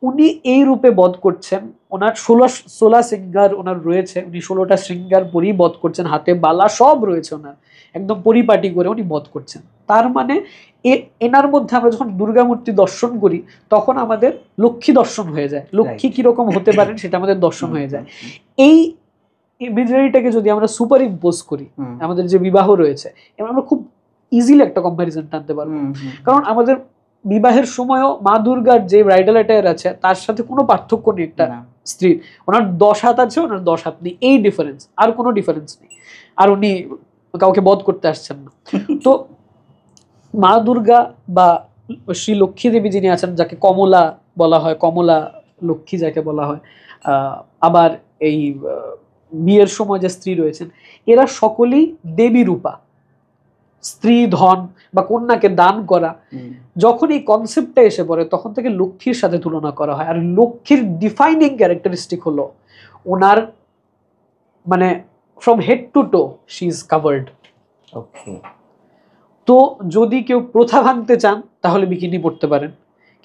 উনি এই রূপে বধ করছেন, ওনার 16 শৃঙ্গার ওনার রয়েছে, উনি 16টা শৃঙ্গার পরেই বধ করছেন, হাতে বালা সব রয়েছে ওনার, একদম পরিপাটি করে উনি বধ করছেন। তার মানে এনার মধ্যে আমরা যখন দুর্গা মূর্তি দর্শন করি তখন আমাদের লক্ষ্মী দর্শন হয়ে যায়, লক্ষ্মী কিরকম হতে পারেন সেটা আমাদের দর্শন হয়ে যায়। এই ইমেজারিটাকে যদি আমরা সুপার ইম্পোজ করি আমাদের যে বিবাহ রয়েছে, এবং আমরা খুব ইজিলি একটা কম্প্যারিজন টানতে পারবো, কারণ আমাদের বিবাহের সময়ও মা দুর্গার যে ব্রাইডাল অ্যাটায়ার আছে তার সাথে কোনো পার্থক্য নেই একটা স্ত্রীর, ওনার 10 হাত আছে, ওনার 10 হাত নেই, এই ডিফারেন্স, আর কোনো ডিফারেন্স নেই, আর উনি কাউকে বধ করতে আসছেন না। তো মা দুর্গা বা শ্রী লক্ষ্মী দেবী যিনি আছেন, যাকে কমলা বলা হয়, কমলা লক্ষ্মী যাকে বলা হয়, আবার এই বিয়ের সময় যে স্ত্রী রয়েছেন এরা সকলেই দেবী রূপা, স্ত্রী ধন বা কন্যাকে দান করা, যখন এই কনসেপ্টটা এসে পড়ে তখন থেকে লক্ষ্মীর সাথে তুলনা করা হয়। আর লক্ষ্মীর ডিফাইনিং ক্যারেক্টারিস্টিক হলো ওনার মানে from head to toe she is covered. Okay, তো যদি কেউ প্রথা ভাঙতে চান তাহলে বিকিনি পড়তে পারেন,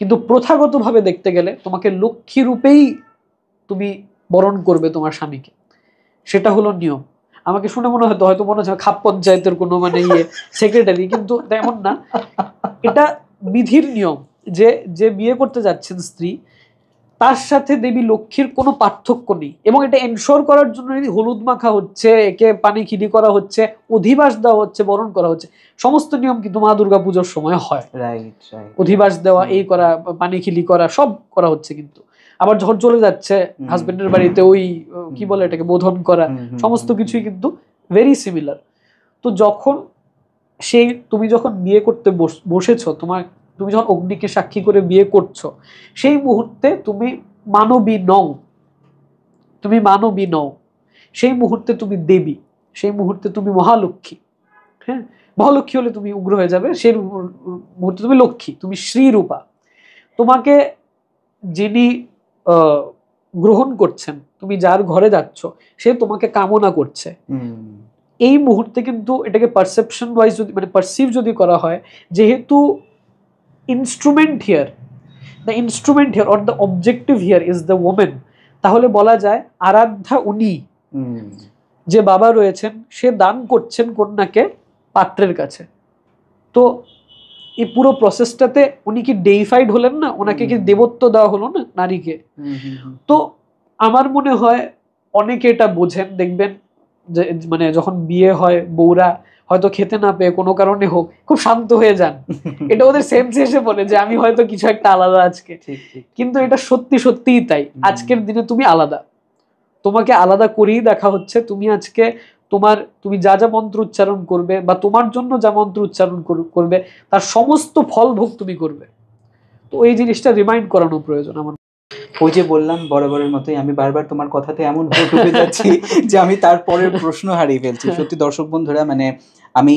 কিন্তু প্রথাগতভাবে দেখতে গেলে তোমাকে লক্ষ্মী রূপেই তুমি বরণ করবে তোমার স্বামীকে, সেটা হলো নিয়ম। আমাকে শুনে মনে হয়তো মনে হচ্ছে খাপ পঞ্চায়েতের কোনো মানে সেক্রেটারি, কিন্তু তেমন না, এটা বিধির নিয়ম যে যে বিয়ে করতে যাচ্ছেন স্ত্রী তার সাথে দেবী লক্ষ্মীর কোনো পার্থক্য নেই, এবং এটা এনশোর করার জন্য হলুদ মাখা হচ্ছে, একে পানি খিলি করা হচ্ছে, অধিবাস দেওয়া হচ্ছে, বরণ করা হচ্ছে, সমস্ত নিয়ম কিন্তু মা দুর্গা পুজোর সময় হয়। অধিবাস দেওয়া, এই করা, পানি খিলি করা, সব করা হচ্ছে। কিন্তু আবার যখন চলে যাচ্ছে হাজবেন্ডের বাড়িতে ওই কি বলে এটাকে বোধন করা, সমস্ত কিছুই কিন্তু ভেরি সিমিলার। তো যখন তুমি যখন বিয়ে করতে বসেছো, তুমি যখন অগ্নিকে সাক্ষী করে বিয়ে করছো, সেই মুহূর্তে তুমি মানবী নও, তুমি মানবী নও, সেই মুহূর্তে তুমি দেবী, সেই মুহূর্তে তুমি মহালক্ষ্মী। হ্যাঁ, মহালক্ষ্মী হলে তুমি উগ্র হয়ে যাবে, সেই মুহূর্তে তুমি লক্ষ্মী, তুমি শ্রীরূপা। তোমাকে যিনি গ্রহণ করছেন, তুমি যার ঘরে যাচ্ছ, সে তোমাকে কামনা করছে। এই মুহূর্তে কিন্তু এটাকে পারসেপশন ওয়াইজ যদি মানে পারসিভ যদি করা হয়, যেহেতু instrument here or the objective here is the women, তাহলে বলা যায় আরাধ্যা উনি, যে বাবা রয়েছেন সে দান করছেন কন্যাকে পাত্রের কাছে। তো এই পুরো প্রসেসটাতে উনি কি ডেইফাইড হলেন না, ওনাকে কি দেবত্ব দেওয়া হলো না নারীকে? তো আমার মনে হয় অনেকে এটা বোঝেন, দেখবেন যে মানে যখন বিয়ে হয় বউরা হয়তো খেতে না পেয়ে কোনো কারণে হোক খুব শান্ত হয়ে যান, এটা ওদের সেন্স এসে বলে যে আমি হয়তো কিছু একটা আলাদা আজকে, কিন্তু এটা সত্যি সত্যিই তাই। আজকের দিনে তুমি আলাদা, তোমাকে আলাদা করেই দেখা হচ্ছে। তুমি আজকে তুমি যা যা মন্ত্র উচ্চারণ করবে বা তোমার জন্য যা মন্ত্র উচ্চারণ করবে তার সমস্ত ফল ভোগ তুমি করবে। তো এই জিনিসটা রিমাইন্ড করানো প্রয়োজন আমার। ওই যে বললাম বরাবরের মতোই আমি বারবার তোমার কথাতে এমন ঢুকে যাচ্ছি যে আমি তারপরের প্রশ্ন হারিয়ে ফেলছি। সত্যি দর্শক বন্ধুরা, মানে আমি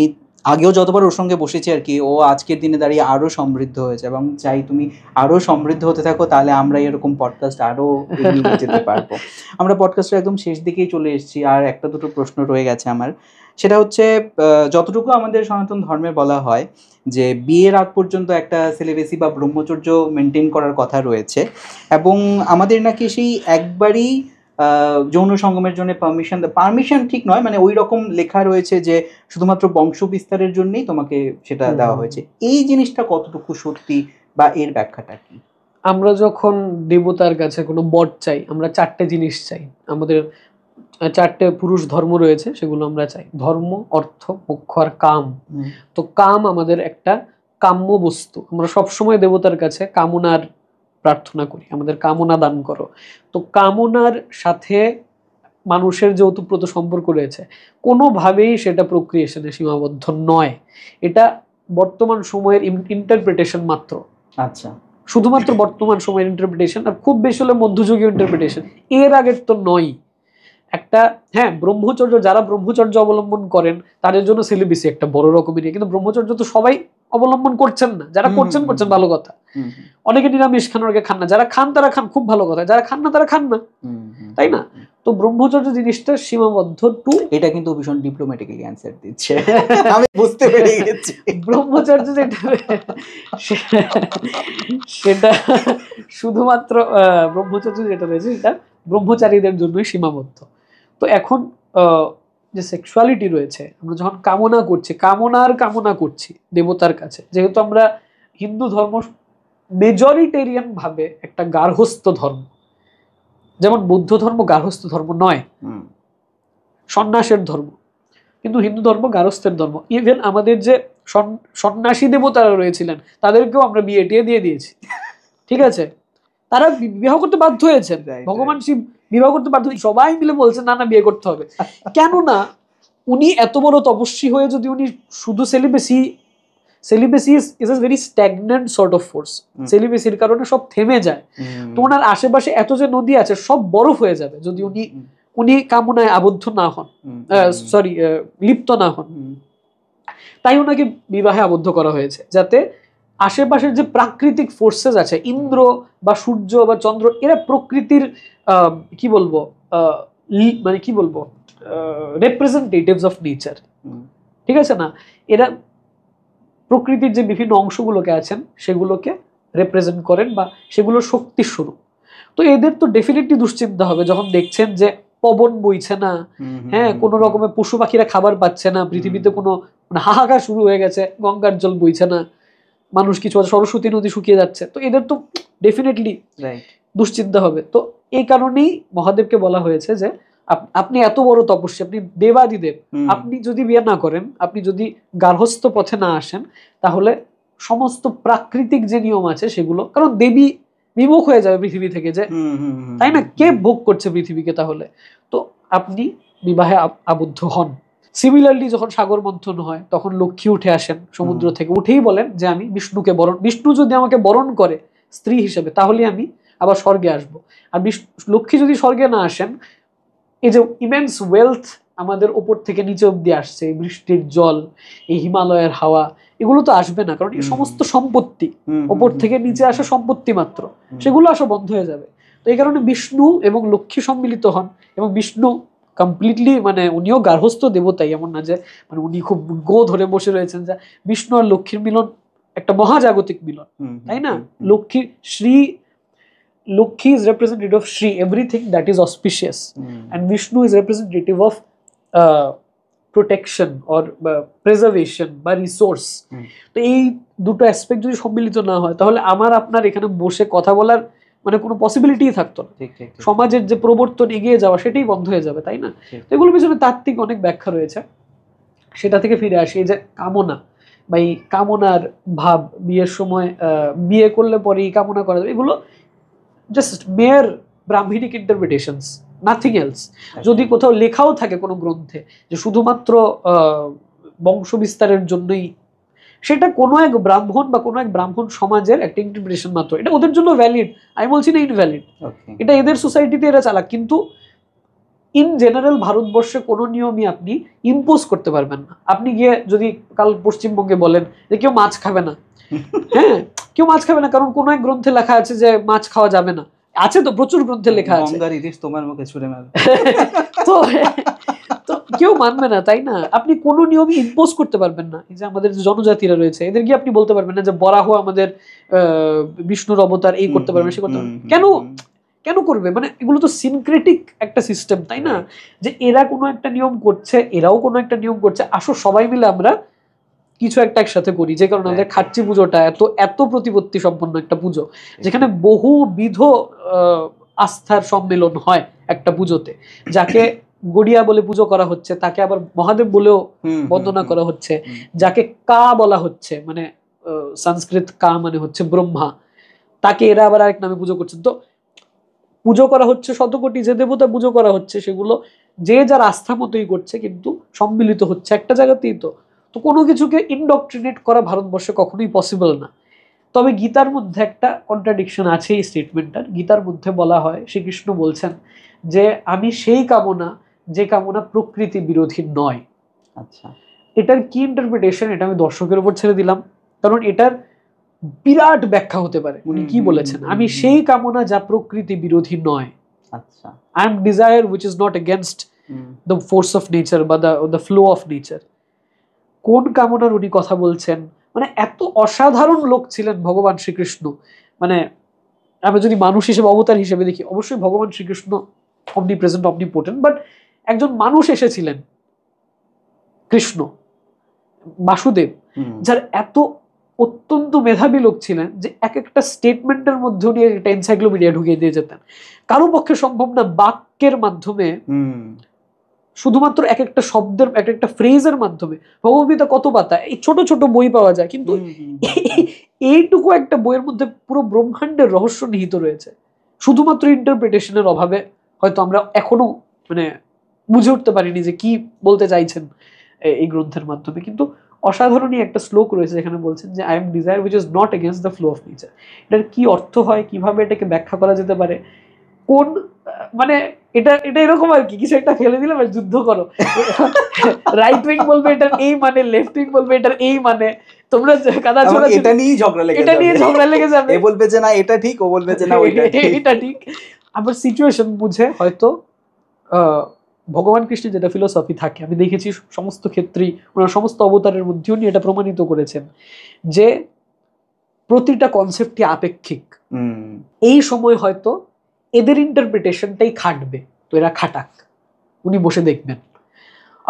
আগেও যতবার ওর সঙ্গে বসেছি আর কি, ও আজকের দিনে দাঁড়িয়ে আরো সমৃদ্ধ হয়েছে এবং চাই তুমি আরো সমৃদ্ধ হতে থাকো, তাহলে আমরা এরকম পডকাস্ট আরো এগিয়ে যেতে পারবো। আমরা পডকাস্টের একদম শেষ দিকেই চলে এসেছি, আর একটা দুটো প্রশ্ন রয়ে গেছে আমার। সেটা হচ্ছে যতটুকু আমাদের সনাতন ধর্মে বলা হয় যে বিয়ের আগ পর্যন্ত একটা সেলিবেসি বা ব্রহ্মচর্য মেনটেন করার কথা রয়েছে, এবং আমাদের নাকি সেই একবারই যৌন সঙ্গমের জন্য পারমিশন ঠিক নয়, মানে ওই রকম লেখা রয়েছে যে শুধুমাত্র বংশ বিস্তারের জন্যই তোমাকে সেটা দেওয়া হয়েছে। এই জিনিসটা কতটুকু সত্যি বা এর ব্যাখ্যাটা কি? আমরা যখন দেবতার কাছে কোনো বর চাই, আমরা 4টে জিনিস চাই। আমাদের 4টে পুরুষ ধর্ম রয়েছে, সেগুলো আমরা চাই: ধর্ম, অর্থ, মোক্ষ আর কাম। তো কাম আমাদের একটা কাম্য বস্তু, আমরা সবসময় দেবতার কাছে কামনার প্রার্থনা করি, আমাদের কামনা দান করো। তো কামনার সাথে মানুষের যে ওতপ্রোত সম্পর্ক রয়েছে, কোনোভাবেই সেটা প্রক্রিয়েশনে সীমাবদ্ধ নয়। এটা বর্তমান সময়ের ইন্টারপ্রিটেশন মাত্র। আচ্ছা, শুধুমাত্র বর্তমান সময়ের ইন্টারপ্রিটেশন, আর খুব বেশি হলে মধ্যযুগীয় ইন্টারপ্রিটেশন, এর আগের তো নয়। একটা হ্যাঁ, ব্রহ্মচর্য, যারা ব্রহ্মচর্য অবলম্বন করেন তাদের জন্য সেলিবেসি একটা বড় রকমের, কিন্তু ব্রহ্মচর্য তো সবাই অবলম্বন করছেন না, যারা করছেন ভালো কথা, অনেকে নিরামিষ খান, অনেকে খান না। যারা খান তারা খান, খুব ভালো কথা, যারা খান না তারা খান না, তাই না? তো ব্রহ্মচর্য জিনিসটা সীমাবদ্ধ টু, এটা কিন্তু ভীষণ ডিপ্লোম্যাটিক্যালি অ্যানসার দিচ্ছে, আমি বুঝতে পেরে গেছি। ব্রহ্মচর্য যেটা সেটা শুধুমাত্র ব্রহ্মচর্য যেটা রয়েছে সেটা ব্রহ্মচারীদের জন্যই সীমাবদ্ধ। তো এখন যে সেক্সুয়ালিটি রয়েছে, আমরা যখন কামনা করছি দেবতার কাছে, যেহেতু আমরা হিন্দু ধর্ম মেজরিটেরিয়ান ভাবে একটা গার্হস্থ্য ধর্ম, যেমন বৌদ্ধ ধর্ম গার্হস্থ্য ধর্ম নয়, সন্ন্যাসের ধর্ম, কিন্তু হিন্দু ধর্ম গার্হস্থ্যের ধর্ম। ইভেন আমাদের যে সন্ন্যাসী দেবতারা রয়েছিলেন তাদেরকেও আমরা বিয়ে টিয়ে দিয়ে দিয়েছি, ঠিক আছে? তারা বিবাহ করতে বাধ্য হয়েছেন, ভগবান শিব বিবাহ করতে বাধ্য হয়েছেন, সবাই মিলে বলছেন না না বিয়ে করতে হবে। কেননা উনি এত বড় তপস্বী হয়ে যদি উনি শুধু celibacy is a very stagnant sort of force, সেলিবেসির কারণে সব থেমে যায়। তো ওনার আশেপাশে এত যে নদী আছে সব বরফ হয়ে যাবে যদি উনি কামনায় আবদ্ধ না হন, লিপ্ত না হন। তাই ওনাকে বিবাহে আবদ্ধ করা হয়েছে, যাতে আশেপাশের যে প্রাকৃতিক ফোর্সেস আছে, ইন্দ্র বা সূর্য বা চন্দ্র, এরা প্রকৃতির কি বলবো মানে কি বলবো রিপ্রেজেন্টেটিভস অফ নেচার, ঠিক আছে না? এরা প্রকৃতির যে বিভিন্ন অংশগুলোকে আছেন সেগুলোকে রিপ্রেজেন্ট করেন বা সেগুলোর শক্তির স্বরূপ। তো এদের তো ডেফিনেটলি দুশ্চিন্তা হবে যখন দেখছেন যে পবন বইছে না, হ্যাঁ, কোনো রকমের পশু পাখিরা খাবার পাচ্ছে না, পৃথিবীতে কোনো হাহাকার শুরু হয়ে গেছে, গঙ্গার জল বইছে না, মানুষ কিছু, সরস্বতী নদী শুকিয়ে যাচ্ছে। তো এদের তো ডেফিনেটলি দুশ্চিন্তা হবে। তো এই কারণেই মহাদেবকে বলা হয়েছে যে আপনি এত বড় তপস্বী, আপনি দেবাদিদেব, আপনি যদি বিয়ে না করেন, আপনি যদি গার্হস্থ্য পথে না আসেন, তাহলে সমস্ত প্রাকৃতিক যে নিয়ম আছে সেগুলো, কারণ দেবী বিমুখ হয়ে যাবে পৃথিবী থেকে, যে তাই না, কে ভোগ করছে পৃথিবীকে, তাহলে তো আপনি বিবাহে আবদ্ধ হন। সিমিলারলি যখন সাগর মন্থন হয় তখন লক্ষ্মী উঠে আসেন সমুদ্র থেকে, উঠেই বলেন যে আমি বিষ্ণু যদি আমাকে বরণ করে স্ত্রী হিসেবে তাহলে আমি আবার স্বর্গে আসব। আর লক্ষ্মী যদি স্বর্গে না আসেন, এই যে ইমেন্স ওয়েলথ আমাদের উপর থেকে নিচে অব্দি আসছে, বৃষ্টির জল, এই হিমালয়ের হাওয়া, এগুলো তো আসবে না, কারণ এই সমস্ত সম্পত্তি উপর থেকে নিচে আসা সম্পত্তি মাত্র, সেগুলো আসা বন্ধ হয়ে যাবে। তো এই কারণে বিষ্ণু এবং লক্ষ্মী সম্মিলিত হন, এবং বিষ্ণু কমপ্লিটলি মানে উনিও গার্হস্থ্য দেবতাই, এমন না যে মানে উনি খুব গো ধরে বসে রয়েছেন। যা বিষ্ণু আর লক্ষ্মীর মিলন একটা মহাজাগতিক মিলন, তাই না? Lokhi is representative of Shri, everything that is auspicious, and Vishnu is representative of protection or preservation বা resource. তো এই দুটো অ্যাসপেক্ট যদি সম্মিলিত না হয় তাহলে আমার আপনার এখানে বসে কথা বলার মানে কোনো পসিবিলিটিই থাকতো না। সমাজের যে প্রবর্তন এগিয়ে যাওয়া সেটাই বন্ধ হয়ে যাবে, তাই না? তো এগুলোর পিছনে তাত্ত্বিক অনেক ব্যাখ্যা রয়েছে। সেটা থেকে ফিরে আসি, এই যে কামনা বা এই কামনার ভাব, বিয়ের সময় বিয়ে করলে পরে এই কামনা করা যাবে, এগুলো জাস্ট মেয়ার ব্রাহ্মণিক ইন্টারপ্রিটেশনস, নাথিং এলস। যদি কোথাও লেখাও থাকে কোনো গ্রন্থে যে শুধুমাত্র বংশ বিস্তারের জন্যই, সেটা কোনো এক ব্রাহ্মণ বা কোনো এক ব্রাহ্মণ সমাজের একটা ইন্টারপ্রিটেশন মাত্র, এটা ওদের জন্য ভ্যালিড, আমি বলছি না ইনভ্যালিড, এটা এদের সোসাইটিতে এরা চালাক। কিন্তু ইন জেনারেল ভারতবর্ষে কোনো নিয়মই আপনি ইম্পোজ করতে পারবেন না। আপনি গিয়ে যদি কাল পশ্চিমবঙ্গে বলেন যে কেউ মাছ খাবে না, হ্যাঁ, কেউ মাছ খাবে না, কারণ কোনো এক গ্রন্থে লেখা আছে যে মাছ খাওয়া যাবে না, আছে তো প্রচুর গ্রন্থে লেখা আছে, তোমার মুখে ছুড়ে মারবে, তো কেউ মানবে না, তাই না? আপনি কোনো নিয়মই ইম্পোজ করতে পারবেন না। এই যে আমাদের জনজাতিরা রয়েছে, এদের গিয়ে আপনি বলতে পারবেন না যে বরাহ আমাদের বিষ্ণুর অবতার, এই করতে পারবেন, সে করতে পারবেন। কেন করবে? মানে এগুলো তো সিনক্রেটিক একটা সিস্টেম, তাই না? যে এরা কোনো একটা নিয়ম করছে, এরাও কোনো একটা নিয়ম করছে, আসো সবাই মিলে আমরা কিছু একটা একসাথে করি। যে কারণে আমাদের খাচ্চি পুজোটা এত প্রতিপত্তি সম্পন্ন একটা পুজো, যেখানে বহুবিধ আস্থার সম্মেলন হয় একটা পুজোতে। যাকে গড়িয়া বলে পুজো করা হচ্ছে তাকে আবার মহাদেব বলেও বন্দনা করা হচ্ছে, যাকে কা বলা হচ্ছে মানে সংস্কৃত কা মানে হচ্ছে ব্রহ্মা, তাকে এরা আবার আরেক নামে পুজো করছে। তো পুজো করা হচ্ছে শতকোটি যে দেবতা পুজো করা হচ্ছে, সেগুলো যে যার আস্থা মতোই করছে, কিন্তু সম্মিলিত হচ্ছে একটা জায়গাতেই। তো কোনো কিছুকে ইনডক্ট্রিনেট করা ভারতবর্ষে কখনোই পসিবল না। তবে গীতার মধ্যে একটা কন্ট্রাডিকশন আছে এই স্টেটমেন্টটার। গীতার মধ্যে বলা হয়, শ্রীকৃষ্ণ বলছেন যে আমি সেই কামনা যে কামনা প্রকৃতি বিরোধী নয়। আচ্ছা, এটার কি ইন্টারপ্রিটেশন, এটা আমি দর্শকের উপর ছেড়ে দিলাম, কারণ এটার বিরাট ব্যাখ্যা হতে পারে। উনি কি বলেছেন, আমি সেই কামনা যা প্রকৃতি বিরোধী নয়, আচ্ছা, I am desire which is not against the force of nature বা দ্য ফ্লো অফ নেচার। কোন কামনার উনি কথা বলছেন? মানে এত অসাধারণ লোক ছিলেন ভগবান শ্রীকৃষ্ণ। মানে আমরা যদি মানুষ হিসেবে, অবতার হিসেবে দেখি, অবশ্যই ভগবান শ্রীকৃষ্ণ অমনি প্রেজেন্ট, অমনি পোটেন্ট, বাট একজন মানুষ এসেছিলেন কৃষ্ণ বাসুদেব, যার এত অত্যন্ত মেধাবী লোক ছিলেন যে এক একটা স্টেটমেন্টের মধ্যে উনি একটা এনসাইক্লোপিডিয়া ঢুকিয়ে দিয়ে যেতেন। কারো পক্ষে সম্ভব না বাক্যের মাধ্যমে, শুধুমাত্র এক একটা শব্দের, এক একটা ফ্রেজের মাধ্যমে। ভগবদ্গীতা কত পাতা, এই ছোট ছোট বই পাওয়া যায়, কিন্তু এইটুকু একটা বইয়ের মধ্যে পুরো ব্রহ্মাণ্ডের রহস্য নিহিত রয়েছে। শুধুমাত্র ইন্টারপ্রিটেশনের অভাবে হয়তো আমরা এখনো মানে বুঝে উঠতে পারিনি যে কি বলতে চাইছেন এই গ্রন্থের মাধ্যমে। কিন্তু অসাধারণই একটা শ্লোক রয়েছে যেখানে বলছেন যে I am desire which is not against the flow of nature. এটার কি অর্থ হয়, কিভাবে এটাকে ব্যাখ্যা করা যেতে পারে, কোন মানে এটা এটা এরকম আর কি, কিছু একটা ফেলে দিলে যুদ্ধ করো, রাইট উইং বলবে এটার এই মানে, লেফট উইং বলবে এটার এই মানে, তোমরা কাদা ছোড়া, এটা নিয়েই ঝগড়া লেগে যাবে, এটা নিয়ে ঝগড়া লেগে যাবে, এ বলবে যে না এটা ঠিক, ও বলবে যে না ওইটা ঠিক। এটা ঠিক। আবার সিচুয়েশন বুঝে হয়তো ভগবান কৃষ্ণের যেটা ফিলোসফি থাকে, আমি দেখেছি সমস্ত ক্ষেত্রেই ওনার সমস্ত অবতারের মধ্যে উনি এটা প্রমাণিত করেছেন যে প্রতিটা কনসেপ্টই আপেক্ষিক। এই সময় হয়তো এদের ইন্টারপ্রিটেশনটাই খাটবে, তো এরা খাটাক, উনি বসে দেখবেন।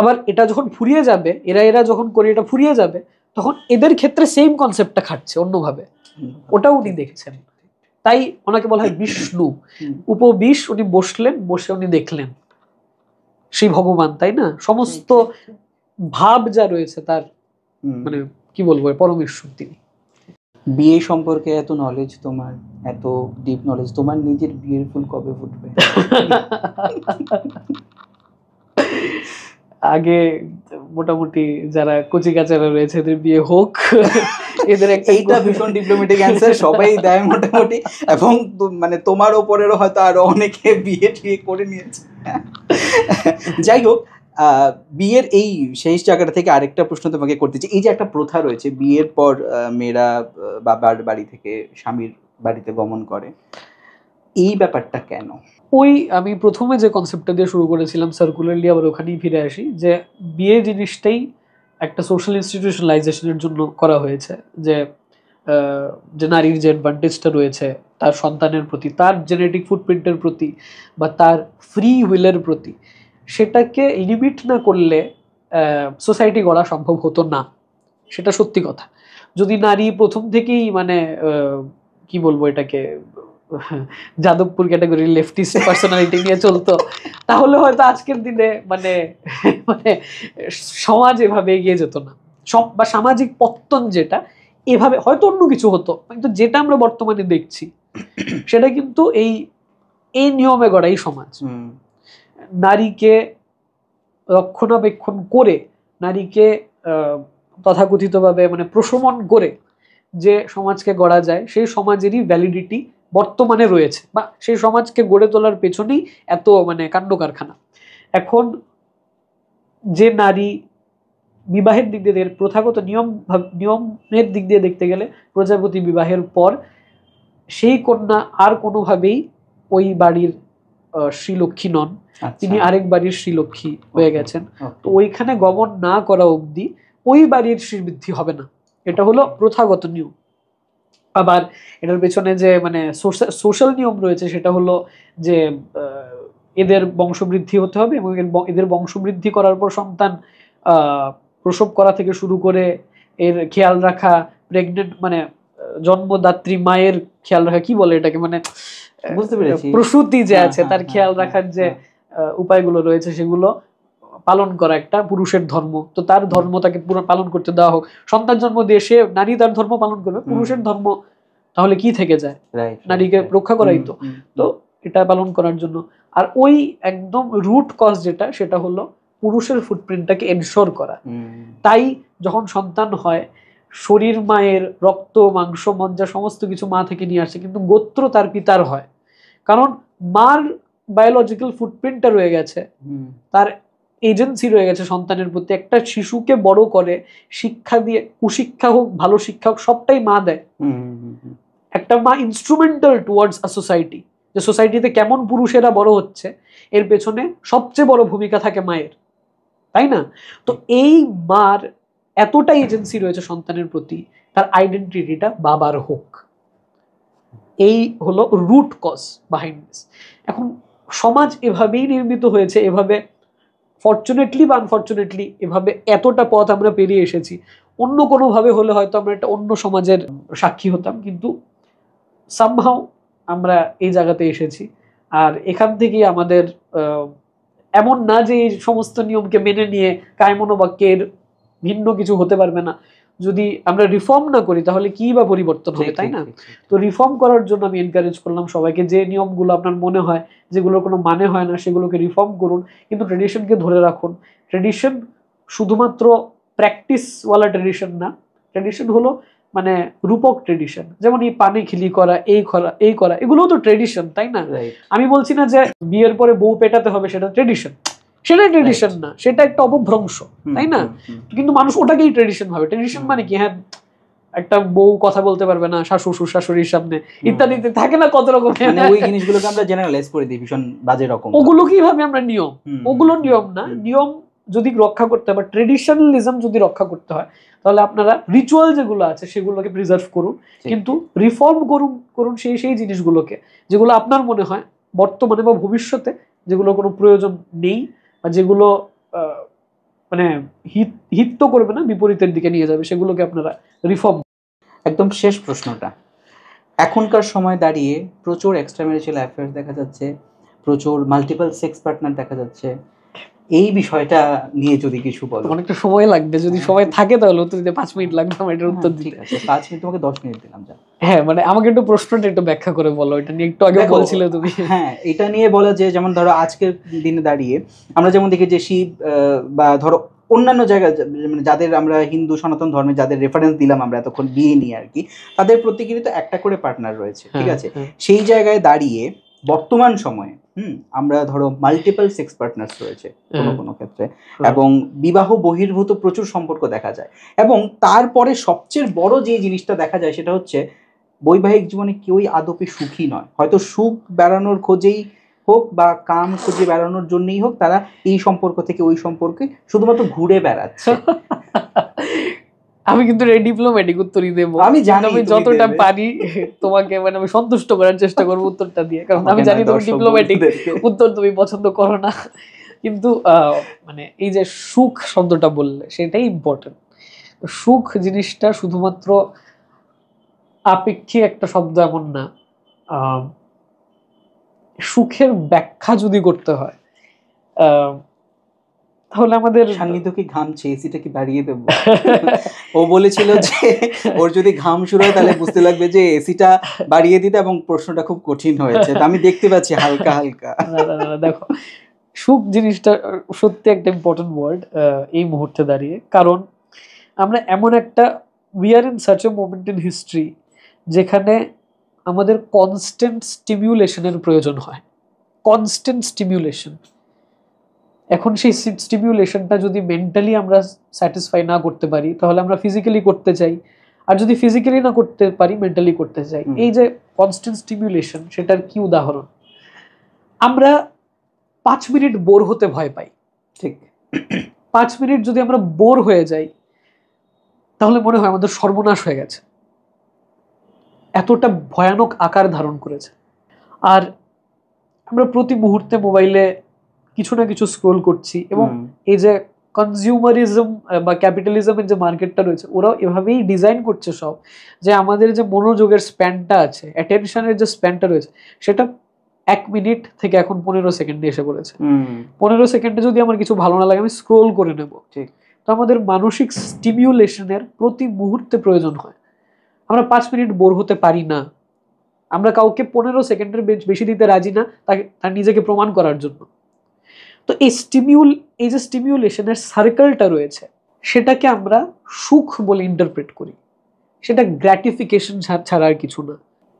আবার এটা যখন ফুরিয়ে যাবে, এরা যখন করে এটা ফুরিয়ে যাবে, তখন এদের ক্ষেত্রে সেম কনসেপ্টটা খাটছে অন্যভাবে, ওটা উনি দেখছেন। তাই ওনাকে বলা হয় বিষ্ণু উপবিশ। উনি বসলেন, বসে উনি দেখলেন সেই ভগবান, তাই না? সমস্ত ভাব যা রয়েছে তার মানে কি বলবো, পরমেশ্বর তিনি। বিয়ে সম্পর্কে এত নলেজ তোমার, এত ডিপ নলেজ, তোমার নিজের বিয়ের ফুল কবে ফুটবে? আগে মোটামুটি যারা কচি কাচারা রয়েছে এদের বিয়ে হোক, এদের এইটা ভীষণ ডিপ্লোম্যাটিক অ্যান্সার সবাই দেয় মোটামুটি, এবং মানে তোমার ওপরেরও হয়তো আরো অনেকে বিয়ে টিয়ে করে নিয়েছে। যাই হোক, বিয়ের এই শেষ জায়গাটা থেকে আরেকটা প্রশ্ন তোমাকে করতে চাই। এই যে একটা প্রথা রয়েছে, বিয়ের পর মেয়েরা বাবার বাড়ি থেকে স্বামীর বাড়িতে গমন করে, এই ব্যাপারটা কেন? ওই আমি প্রথমে যে কনসেপ্টটা দিয়ে শুরু করেছিলাম সার্কুলারলি, আবার ওখানেই ফিরে আসি যে বিয়ে জিনিসটাই একটা সোশ্যাল ইনস্টিটিউশনালাইজেশনের জন্য করা হয়েছে। যে নারীর যে অ্যাডভান্টেজটা রয়েছে তার সন্তানের প্রতি, তার জেনেটিক ফুটপ্রিন্টের প্রতি, বা তার ফ্রি উইলের প্রতি, সেটাকে লিমিট না করলে সোসাইটি গড়া সম্ভব হতো না। সেটা সত্যি কথা। যদি নারী প্রথম থেকেই মানে কি বলবো এটাকে, যাদবপুর ক্যাটাগরির লেফটিস্ট পার্সোনালিটি নিয়ে চলতো, তাহলে হয়তো আজকের দিনে মানে মানে সমাজ এভাবে এগিয়ে যেত না, বা সামাজিক পত্তন যেটা এভাবে হয়তো অন্য কিছু হতো। কিন্তু যেটা আমরা বর্তমানে দেখছি সেটা কিন্তু এই নিয়মে গড়া এই সমাজ। নারীকে রক্ষণাবেক্ষণ করে, নারীকে তথাকথিতভাবে মানে প্রশমন করে যে সমাজকে গড়া যায়, সেই সমাজেরই ভ্যালিডিটি বর্তমানে রয়েছে, বা সেই সমাজকে গড়ে তোলার পেছনেই এত মানে কাণ্ড কারখানা। এখন যে নারী বিবাহের দিক দিয়ে, প্রথাগত নিয়মের দিক দিয়ে দেখতে গেলে প্রজাপতি বিবাহের পর সেই কন্যা আর কোনোভাবেই ওই বাড়ির শ্রীলক্ষ্মী নন, তিনি আরেক বাড়ির শ্রীলক্ষ্মী হয়ে গেছেন। তো ওইখানে গমন না করা অবধি ওই বাড়ির শ্রীবৃদ্ধি হবে না, এটা হলো প্রথাগত নিয়ম। আবার এটার পেছনে যে মানে সোশ্যাল নিয়ম রয়েছে সেটা হলো যে এদের বংশবৃদ্ধি হতে হবে, এবং এদের বংশবৃদ্ধি করার পর সন্তান প্রসব করা থেকে শুরু করে এর খেয়াল রাখা, প্রেগনেন্ট মানে জন্মদাত্রী মায়ের খেয়াল রাখা, কি বলে এটাকে মানে বুঝতে পেরেছি, প্রসূতি যে আছে তার খেয়াল রাখার যে উপায়গুলো রয়েছে সেগুলো পালন করা একটা পুরুষের ধর্ম। তো তার ধর্ম তাকে পুরো পালন করতে দেওয়া হোক। সন্তান জন্ম দিয়ে সে নারী তার ধর্ম পালন করবে, পুরুষের ধর্ম তাহলে কি থেকে যায়, নারীকে রক্ষা করাই তো। তো এটা পালন করার জন্য, আর ওই একদম রুট কজ যেটা, সেটা হলো পুরুষের ফুটপ্রিন্টটাকে এনশোর করা। তাই যখন সন্তান হয়, শরীর মায়ের, রক্ত মাংস মজ্জা সমস্ত কিছু মা থেকে নিয়ে আসে, কিন্তু গোত্র তার পিতার হয়, কারণ মার বায়োলজিক্যাল ফুটপ্রিন্টটা রয়ে গেছে, তার এজেন্সি রয়ে গেছে সন্তানের প্রতি। একটা শিশুকে বড় করে শিক্ষা দিয়ে, কুশিক্ষা হোক ভালো শিক্ষা হোক সবটাই মা দেয়। একটা মা ইনস্ট্রুমেন্টাল টুয়ার্ডস আ সোসাইটি, যে সোসাইটিতে কেমন পুরুষেরা বড় হচ্ছে এর পেছনে সবচেয়ে বড় ভূমিকা থাকে মায়ের, তাই না? তো এই মার এতটাই এজেন্সি রয়েছে সন্তানের প্রতি, তার আইডেন্টিটিটা বাবার হোক, এই হলো রুট কজ বিহাইন্ড দিস। এখন সমাজ এভাবেই নির্মিত হয়েছে, এভাবে ফরচুনেটলি বা আনফরচুনেটলি এভাবে এতটা পথ আমরা পেরিয়ে এসেছি। অন্য কোনোভাবে হলে হয়তো আমরা একটা অন্য সমাজের সাক্ষী হতাম, কিন্তু সামহাও আমরা এই জায়গাতে এসেছি। আর এখান থেকেই আমাদের এমন না যে এই সমস্ত নিয়মকে মেনে নিয়ে কায়মনোবাক্যের ভিন্ন কিছু হতে পারবে না। যদি আমরা রিফর্ম না করি তাহলে কি বা পরিবর্তন হবে, তাই না? তো রিফর্ম করার জন্য আমি এনকারেজ করলাম সবাইকে, যে নিয়মগুলো আপনার মনে হয় যেগুলোর কোনো মানে হয় না সেগুলোকে রিফর্ম করুন, কিন্তু ট্রেডিশনকে ধরে রাখুন। ট্রেডিশন শুধুমাত্র প্র্যাকটিসওয়ালা ট্রেডিশন না, ট্রেডিশন হলো মানে রূপক ট্রেডিশন। যেমন এই পানে খিলি করা, এই করা এগুলোও তো ট্রেডিশন, তাই না? আমি বলছি না যে বিয়ের পরে বউ পেটাতে হবে সেটা ট্রেডিশন, সেটা ট্রেডিশন না, সেটা একটা অপভ্রংশ, তাই না? কিন্তু মানুষ ওটাকেই ট্রেডিশন ভাবে। ট্রেডিশন মানে কি, হ্যাঁ একটা বউ কথা বলতে পারবে না শ্বশুর শাশুড়ির সামনে ইত্যাদি থাকে না কত রকম, ওই জিনিসগুলোকে আমরা জেনারেলাইজ করে দিই ভীষণ বাজে রকম। ওগুলো কিভাবে আমরা নিয়ম, ওগুলো নিয়ম না। নিয়ম যদি রক্ষা করতে হয় বা ট্রেডিশনালিজম যদি রক্ষা করতে হয় তাহলে আপনারা রিচুয়াল যেগুলো আছে সেগুলোকে প্রিজার্ভ করুন, কিন্তু রিফর্ম করুন সেই জিনিসগুলোকে যেগুলো আপনার মনে হয় বর্তমানে বা ভবিষ্যতে যেগুলো কোনো প্রয়োজন নেই বা যেগুলো মানে হিত তো করবে না, বিপরীতের দিকে নিয়ে যাবে, সেগুলোকে আপনারা রিফর্ম। একদম শেষ প্রশ্নটা, এখনকার সময় দাঁড়িয়ে প্রচুর এক্সট্রাম্যারিটাল অ্যাফেয়ার্স দেখা যাচ্ছে, প্রচুর মাল্টিপল সেক্স পার্টনার দেখা যাচ্ছে, এই বিষয়টা নিয়ে যদি কিছু বলো। অনেকটা সময় লাগবে, যদি সময় থাকে তাহলে উত্তর দিতে 5 মিনিট লাগবে আমার এটার উত্তর দিতে। 5 মিনিট, তোমাকে 10 মিনিট দিলাম যা। হ্যাঁ মানে আমাকে একটু প্রশ্নটা একটু ব্যাখ্যা করে বলো, এটা নিয়ে একটু আগে বলছিলে তুমি। হ্যাঁ এটা নিয়ে বলা যে যেমন ধরো আজকের দিনে দাঁড়িয়ে আমরা যেমন দেখি যে শিব বা ধরো অন্যান্য জায়গায় মানে যাদের আমরা হিন্দু সনাতন ধর্মে যাদের রেফারেন্স দিলাম আমরা এতক্ষণ বিয়ে নিয়ে আর কি, তাদের প্রত্যেকেরই তো একটা করে পার্টনার রয়েছে, ঠিক আছে? সেই জায়গায় দাঁড়িয়ে বর্তমান সময়ে আমরা ধরো মাল্টিপল সেক্স পার্টনার্স রয়েছে কোনো কোনো ক্ষেত্রে, এবং বিবাহ বহির্ভূত প্রচুর সম্পর্ক দেখা যায়, এবং তারপরে সবচেয়ে বড় যে জিনিসটা দেখা যায় সেটা হচ্ছে বৈবাহিক জীবনে কেউই আদপে সুখী নয়। হয়তো সুখ বেড়ানোর খোঁজেই হোক বা কাম খুঁজে বেড়ানোর জন্যই হোক, তারা এই সম্পর্ক থেকে ওই সম্পর্কে শুধুমাত্র ঘুরে বেড়াচ্ছে। আমি কিন্তু ডিপ্লোম্যাটিক উত্তরই দেবো, আমি জানি আমি যতটা পারি তোমাকে মানে আমি সন্তুষ্ট করার চেষ্টা করবো উত্তরটা দিয়ে, কারণ আমি জানি তুমি ডিপ্লোম্যাটিক উত্তর তুমি পছন্দ করো না। কিন্তু মানে এই যে সুখ শব্দটা বললে সেটাই ইম্পর্টেন্ট। সুখ জিনিসটা শুধুমাত্র আপেক্ষিক একটা শব্দ এমন না। সুখের ব্যাখ্যা যদি করতে হয় তাহলে আমাদের সান্নিধ্য কি ঘামছে, এসিটা কি বাড়িয়ে দেবো? ও বলেছিল যে ওর যদি ঘাম শুরু হয় তাহলে বুঝতে লাগবে যে এসিটা বাড়িয়ে দিতে, এবং প্রশ্নটা খুব কঠিন হয়েছে, আমি দেখতে পাচ্ছি হালকা হালকা। দেখো সুখ জিনিসটা সত্যি একটা ইম্পর্টেন্ট ওয়ার্ড এই মুহূর্তে দাঁড়িয়ে, কারণ আমরা এমন একটা we are in such a moment in history যেখানে আমাদের কনস্ট্যান্ট স্টিমিউলেশনের প্রয়োজন হয়, কনস্ট্যান্ট স্টিমিউলেশন। এখন সেই স্টিমিউলেশনটা যদি মেন্টালি আমরা স্যাটিসফাই না করতে পারি তাহলে আমরা ফিজিক্যালি করতে চাই, আর যদি ফিজিক্যালি না করতে পারি মেন্টালি করতে চাই। এই যে কনস্ট্যান্ট স্টিমিউলেশন সেটার কি উদাহরণ, আমরা 5 মিনিট বোর হতে ভয় পাই, ঠিক? 5 মিনিট যদি আমরা বোর হয়ে যাই তাহলে মনে হয় আমাদের সর্বনাশ হয়ে গেছে, এতটা ভয়ানক আকার ধারণ করেছে। আর আমরা প্রতি মুহূর্তে মোবাইলে কিছু না কিছু স্ক্রোল করছি, এবং এই যে কনজিউমারিজম বা ক্যাপিটালিজমের যে মার্কেটটা রয়েছে ওরাও এভাবেই ডিজাইন করছে সব, যে আমাদের যে মনোযোগের স্প্যানটা আছে, অ্যাটেনশনের যে স্প্যানটা রয়েছে সেটা 1 মিনিট থেকে এখন 15 সেকেন্ডে এসে পড়েছে। 15 সেকেন্ডে যদি আমার কিছু ভালো না লাগে আমি স্ক্রোল করে নেব, ঠিক? তো আমাদের মানসিক স্টিমিউলেশনের প্রতি মুহূর্তে প্রয়োজন হয়। আমরা 5 মিনিট বোর হতে পারি না, আমরা কাউকে 15 সেকেন্ডের বেশি দিতে রাজি না তার নিজেকে প্রমাণ করার জন্য। তো এই যে স্টিমিউলেশনের সার্কেলটা রয়েছে সেটাকে আমরা সুখ বলে ইন্টারপ্রেট করি, সেটা গ্র্যাটিফিকেশন ছাড়া আর কিছু না।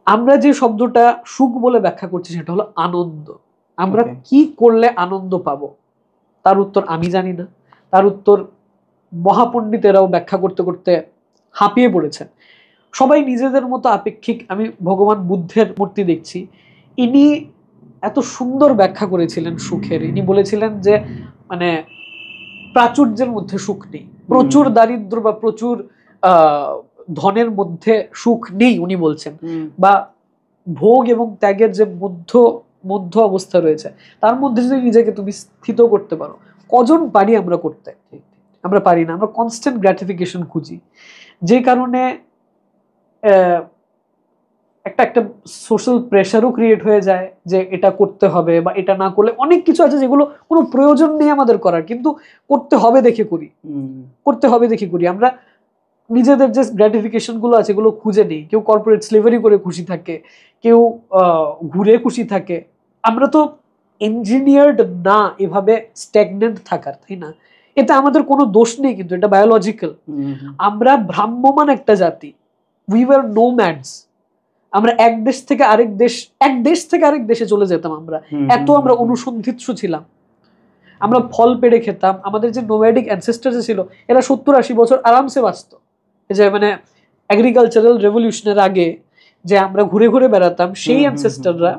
আমরা যে শব্দটা সুখ বলে ব্যাখ্যা করছি সেটা হলো আনন্দ। আমরা কি করলে আনন্দ পাবো তার উত্তর আমি জানি না, তার উত্তর মহাপণ্ডিতেরাও ব্যাখ্যা করতে করতে হাঁপিয়ে পড়েছেন। সবাই নিজেদের মতো আপেক্ষিক। আমি ভগবান বুদ্ধের মূর্তি দেখছি, ইনি এত সুন্দর ব্যাখ্যা করেছিলেন সুখের। ইনি বলেছিলেন যে মানে প্রাচুর্যের মধ্যে সুখ নেই, প্রচুর দারিদ্র বা প্রচুর ধনের মধ্যে সুখ নেই উনি বলছেন, বা ভোগ এবং ত্যাগের যে মধ্য অবস্থা রয়েছে তার মধ্যে যদি নিজেকে তুমি স্থিত করতে পারো, কজন পারি আমরা করতে? আমরা পারি না। আমরা কনস্ট্যান্ট গ্র্যাটিফিকেশন খুঁজি, যে কারণে একটা একটা সোশ্যাল প্রেশারও ক্রিয়েট হয়ে যায় যে এটা করতে হবে, বা এটা না করলে অনেক কিছু আছে যেগুলো কোনো প্রয়োজন নেই আমাদের করার, কিন্তু করতে হবে দেখে করি, করতে হবে দেখে করি। আমরা নিজেদের যে গ্র্যাটিফিকেশন গুলো আছে এগুলো খুঁজে নেই। কেউ কর্পোরেট স্লেভারি করে খুশি থাকে, কেউ ঘুরে খুশি থাকে। আমরা তো ইঞ্জিনিয়ার্ড না এভাবে স্ট্যাগনেন্ট থাকার, তাই না? এতে আমাদের কোনো দোষ নেই, কিন্তু এটা বায়োলজিক্যাল। আমরা ভ্রাম্যমান একটা জাতি, উই ওয়ার নোম্যাডস। আমরা এক দেশ থেকে আরেক দেশে চলে যেতাম। আমরা আমরা অনুসন্ধিৎসু ছিলাম। আমরা ফল পেড়ে খেতাম। আমাদের যে নোম্যাডিক অ্যানসেস্টার্স ছিল এরা 70-80 বছর আরামসে বাঁচত। যে মানে এগ্রিকালচারাল রেভলিউশনের আগে যে আমরা ঘুরে ঘুরে বেড়াতাম, সেই অ্যানসেস্টাররা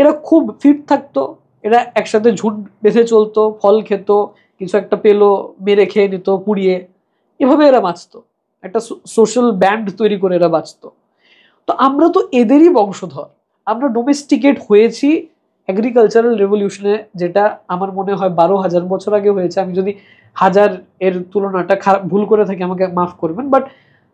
এরা খুব ফিট থাকতো। এরা একসাথে ঝুঁট বেঁধে চলতো, ফল খেত, কিছু একটা পেলো মেরে খেয়ে নিত পুড়িয়ে, এভাবে এরা বাঁচতো। একটা সোশ্যাল ব্যান্ড তৈরি করে এরা বাঁচতো। তো আমরা তো এদেরই বংশধর। আমরা ডোমেস্টিকেট হয়েছি এগ্রিকালচারাল রেভলিউশনে, যেটা আমার মনে হয় 12,000 বছর আগে হয়েছে। আমি যদি 1000 এর তুলনাটা ভুল করে থাকি আমাকে মাফ করবেন, but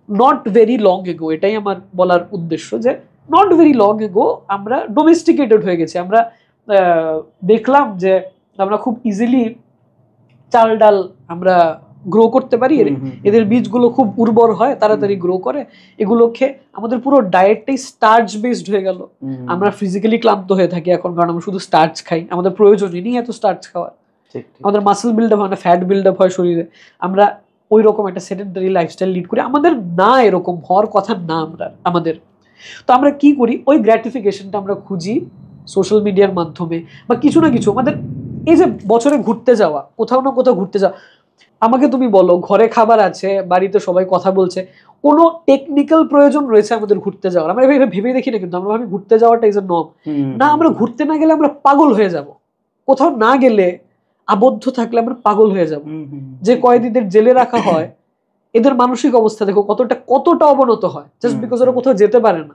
not very long ago, এটাই আমার বলার উদ্দেশ্য, যে নট ভেরি লং এগো আমরা ডোমেস্টিকেটেড হয়ে গেছি। আমরা দেখলাম যে আমরা খুব ইজিলি চাল ডাল আমরা গ্রো করতে পারি, এদের বীজগুলো খুব উর্বর হয়, তাড়াতাড়ি গ্রো করে। এগুলো খেয়ে আমাদের পুরো ডায়েটটাই স্টার্চ বেসড হয়ে গেল। আমরা ফিজিক্যালি ক্লান্ত হয়ে থাকি এখন, কারণ আমরা শুধু স্টার্চ খাই। আমাদের প্রয়োজনই নেই এত স্টার্চ খাওয়ার। আমাদের মাসেল বিল্ড আপ হয় না, ফ্যাট বিল্ড আপ হয় শরীরে। আমরা ওই রকম একটা সেডেন্টারি লাইফস্টাইল লিড করি। আমাদের না এরকম হওয়ার কথা না আমাদের। তো আমরা কি করি, ওই গ্র্যাটিফিকেশনটা আমরা খুঁজি সোশ্যাল মিডিয়ার মাধ্যমে, বা কিছু না কিছু। আমাদের এই যে বছরে ঘুরতে যাওয়া, কোথাও না কোথাও ঘুরতে যাওয়া, আমাকে তুমি বলো ঘরে খাবার আছে, বাড়িতে সবাই কথা বলছে, কোনো টেকনিক্যাল প্রয়োজন রয়েছে আমাদের ঘুরতে যাওয়ার? আমরা ভেবে দেখি না, কিন্তু আমরা ভাবি ঘুরতে যাওয়াটা ইজ এ নর্ম। না, আমরা ঘুরতে না গেলে আমরা পাগল হয়ে যাব। কোথাও না গেলে, আবদ্ধ থাকলে আমরা পাগল হয়ে যাব। যে কয়েদিদের জেলে রাখা হয়, এদের মানসিক অবস্থা দেখো কতটা অবনত হয়, জাস্ট বিকজ ওরা কোথাও যেতে পারে না।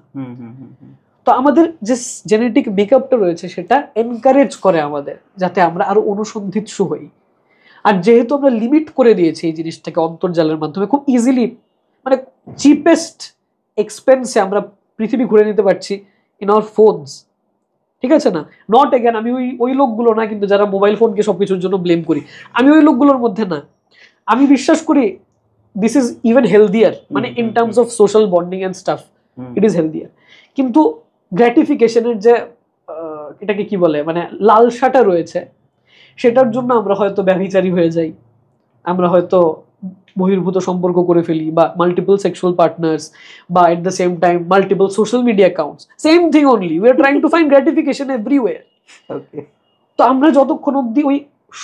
তো আমাদের যে জেনেটিক মেকআপটা রয়েছে সেটা এনকারেজ করে আমাদের, যাতে আমরা আরো অনুসন্ধিৎসু হই। আর যেহেতু আমরা লিমিট করে দিয়েছি এই জিনিসটাকে অন্তর্জালের মাধ্যমে, খুব ইজিলি মানে চিপেস্ট এক্সপেন্সে আমরা পৃথিবী ঘুরে নিতে পারছি ইন আওয়ার ফোনস। ঠিক আছে না? নট এগেন আমি ওই লোকগুলো না কিন্তু যারা মোবাইল ফোনকে সবকিছুর জন্য ব্লেম করি। আমি ওই লোকগুলোর মধ্যে না। আমি বিশ্বাস করি দিস ইজ ইভেন হেলদিয়ার, মানে in terms of social bonding and staff it is healthier. কিন্তু গ্র্যাটিফিকেশনের যে এটাকে কি বলে, মানে লালসাটা রয়েছে, সেটার জন্য আমরা হয়তো ব্যভিচারী হয়ে যাই, আমরা হয়তো বহির্ভূত সম্পর্ক করে ফেলি, বা মাল্টিপল সেক্সুয়াল পার্টনার্স, বা at the same time multiple social media accounts. Same thing only, we are trying to find gratification everywhere. তো আমরা যতক্ষণ অব্দি ওই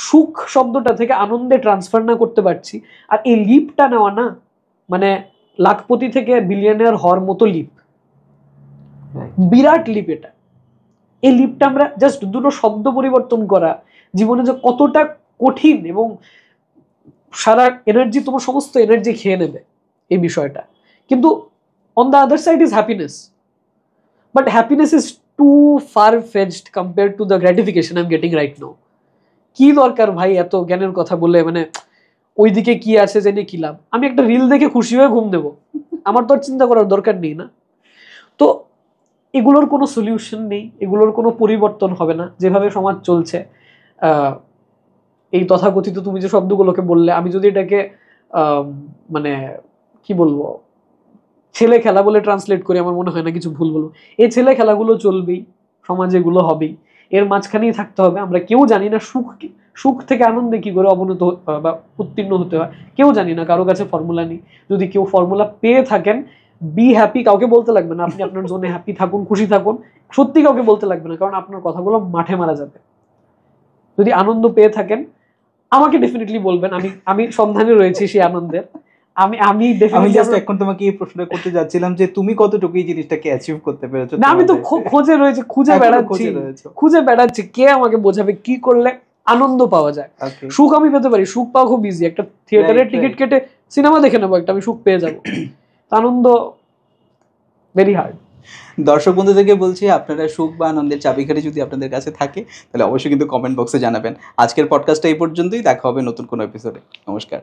সুখ শব্দটা থেকে আনন্দে ট্রান্সফার না করতে পারছি, আর এই লিপটা নেওয়া না, মানে লাখপতি থেকে বিলিয়নিয়ার হওয়ার মতো লিপ, বিরাট লিপ এটা। এই লিপটা আমরা জাস্ট দুটো শব্দ পরিবর্তন করা জীবনে যে কতটা কঠিন, এবং সারা এনার্জি, তোমার সমস্ত এনার্জি খেয়ে নেবে এই বিষয়টা। কিন্তু on the other side is happiness, but happiness is too far fetched compare to the gratification I am getting right now. কি দরকার ভাই এত জ্ঞানের কথা বলে, মানে ওইদিকে কি আছে জেনে কি লাভ? আমি একটা রিল দেখে খুশি হয়ে ঘুম দেবো, আমার তো আর চিন্তা করার দরকার নেই না। তো এগুলোর কোনো সলিউশন নেই, এগুলোর কোনো পরিবর্তন হবে না যেভাবে সমাজ চলছে। এই তথাকথিত তুমি যে শব্দগুলোকে বললে, আমি যদি এটাকে মানে কি বলবো, ছেলে খেলা বলে ট্রান্সলেট করি, আমার মনে হয় না কিছু ভুল বলবো। এই ছেলে খেলাগুলো চলবেই, সমাজে এগুলো হবেই, এর মাঝখানেই থাকতে হবে। আমরা কেউ জানি না সুখ থেকে আনন্দে কি করে অবনত বা উত্তীর্ণ হতে হয়, কেউ জানি না, কারো কাছে ফর্মুলা নেই। যদি কেউ ফর্মুলা পেয়ে থাকেন, বি হ্যাপি, কাউকে বলতে লাগবে না আপনি আপনার জন্য হ্যাপি থাকুন, খুশি থাকুন, সত্যি কাউকে বলতে লাগবে না, কারণ আপনার কথাগুলো মাঠে মারা যাবে। যদি আনন্দ পেয়ে থাকেন, আমাকে ডেফিনেটলি বলবেন, আমি সন্ধানে রয়েছি সেই আনন্দের। আমি আমি definitely জাস্ট এখন তোমাকে এই প্রশ্নটা করতে যাচ্ছিলাম যে তুমি কতটুকু এই জিনিসটাকে অ্যাচিভ করতে পেরেছো? না, আমি তো খোঁজে রয়েছি, খুঁজে বেড়াচ্ছি কে আমাকে বোঝাবে কি করলে আনন্দ পাওয়া যায়। সুখ আমি পেতে পারি, সুখ পাওয়া খুব ইজি, একটা থিয়েটারের টিকিট কেটে সিনেমা দেখে নেবো একটা, আমি সুখ পেয়ে যাবো। আনন্দ ভেরি হার্ড। দর্শক বন্ধুদেরকে বলছি, আপনারা সুখ বা আনন্দের চাবিকাঠি যদি আপনাদের কাছে থাকে তাহলে অবশ্যই কিন্তু কমেন্ট বক্সে জানাবেন। আজকের পডকাস্টটা এই পর্যন্তই, দেখা হবে নতুন কোনো এপিসোডে। নমস্কার।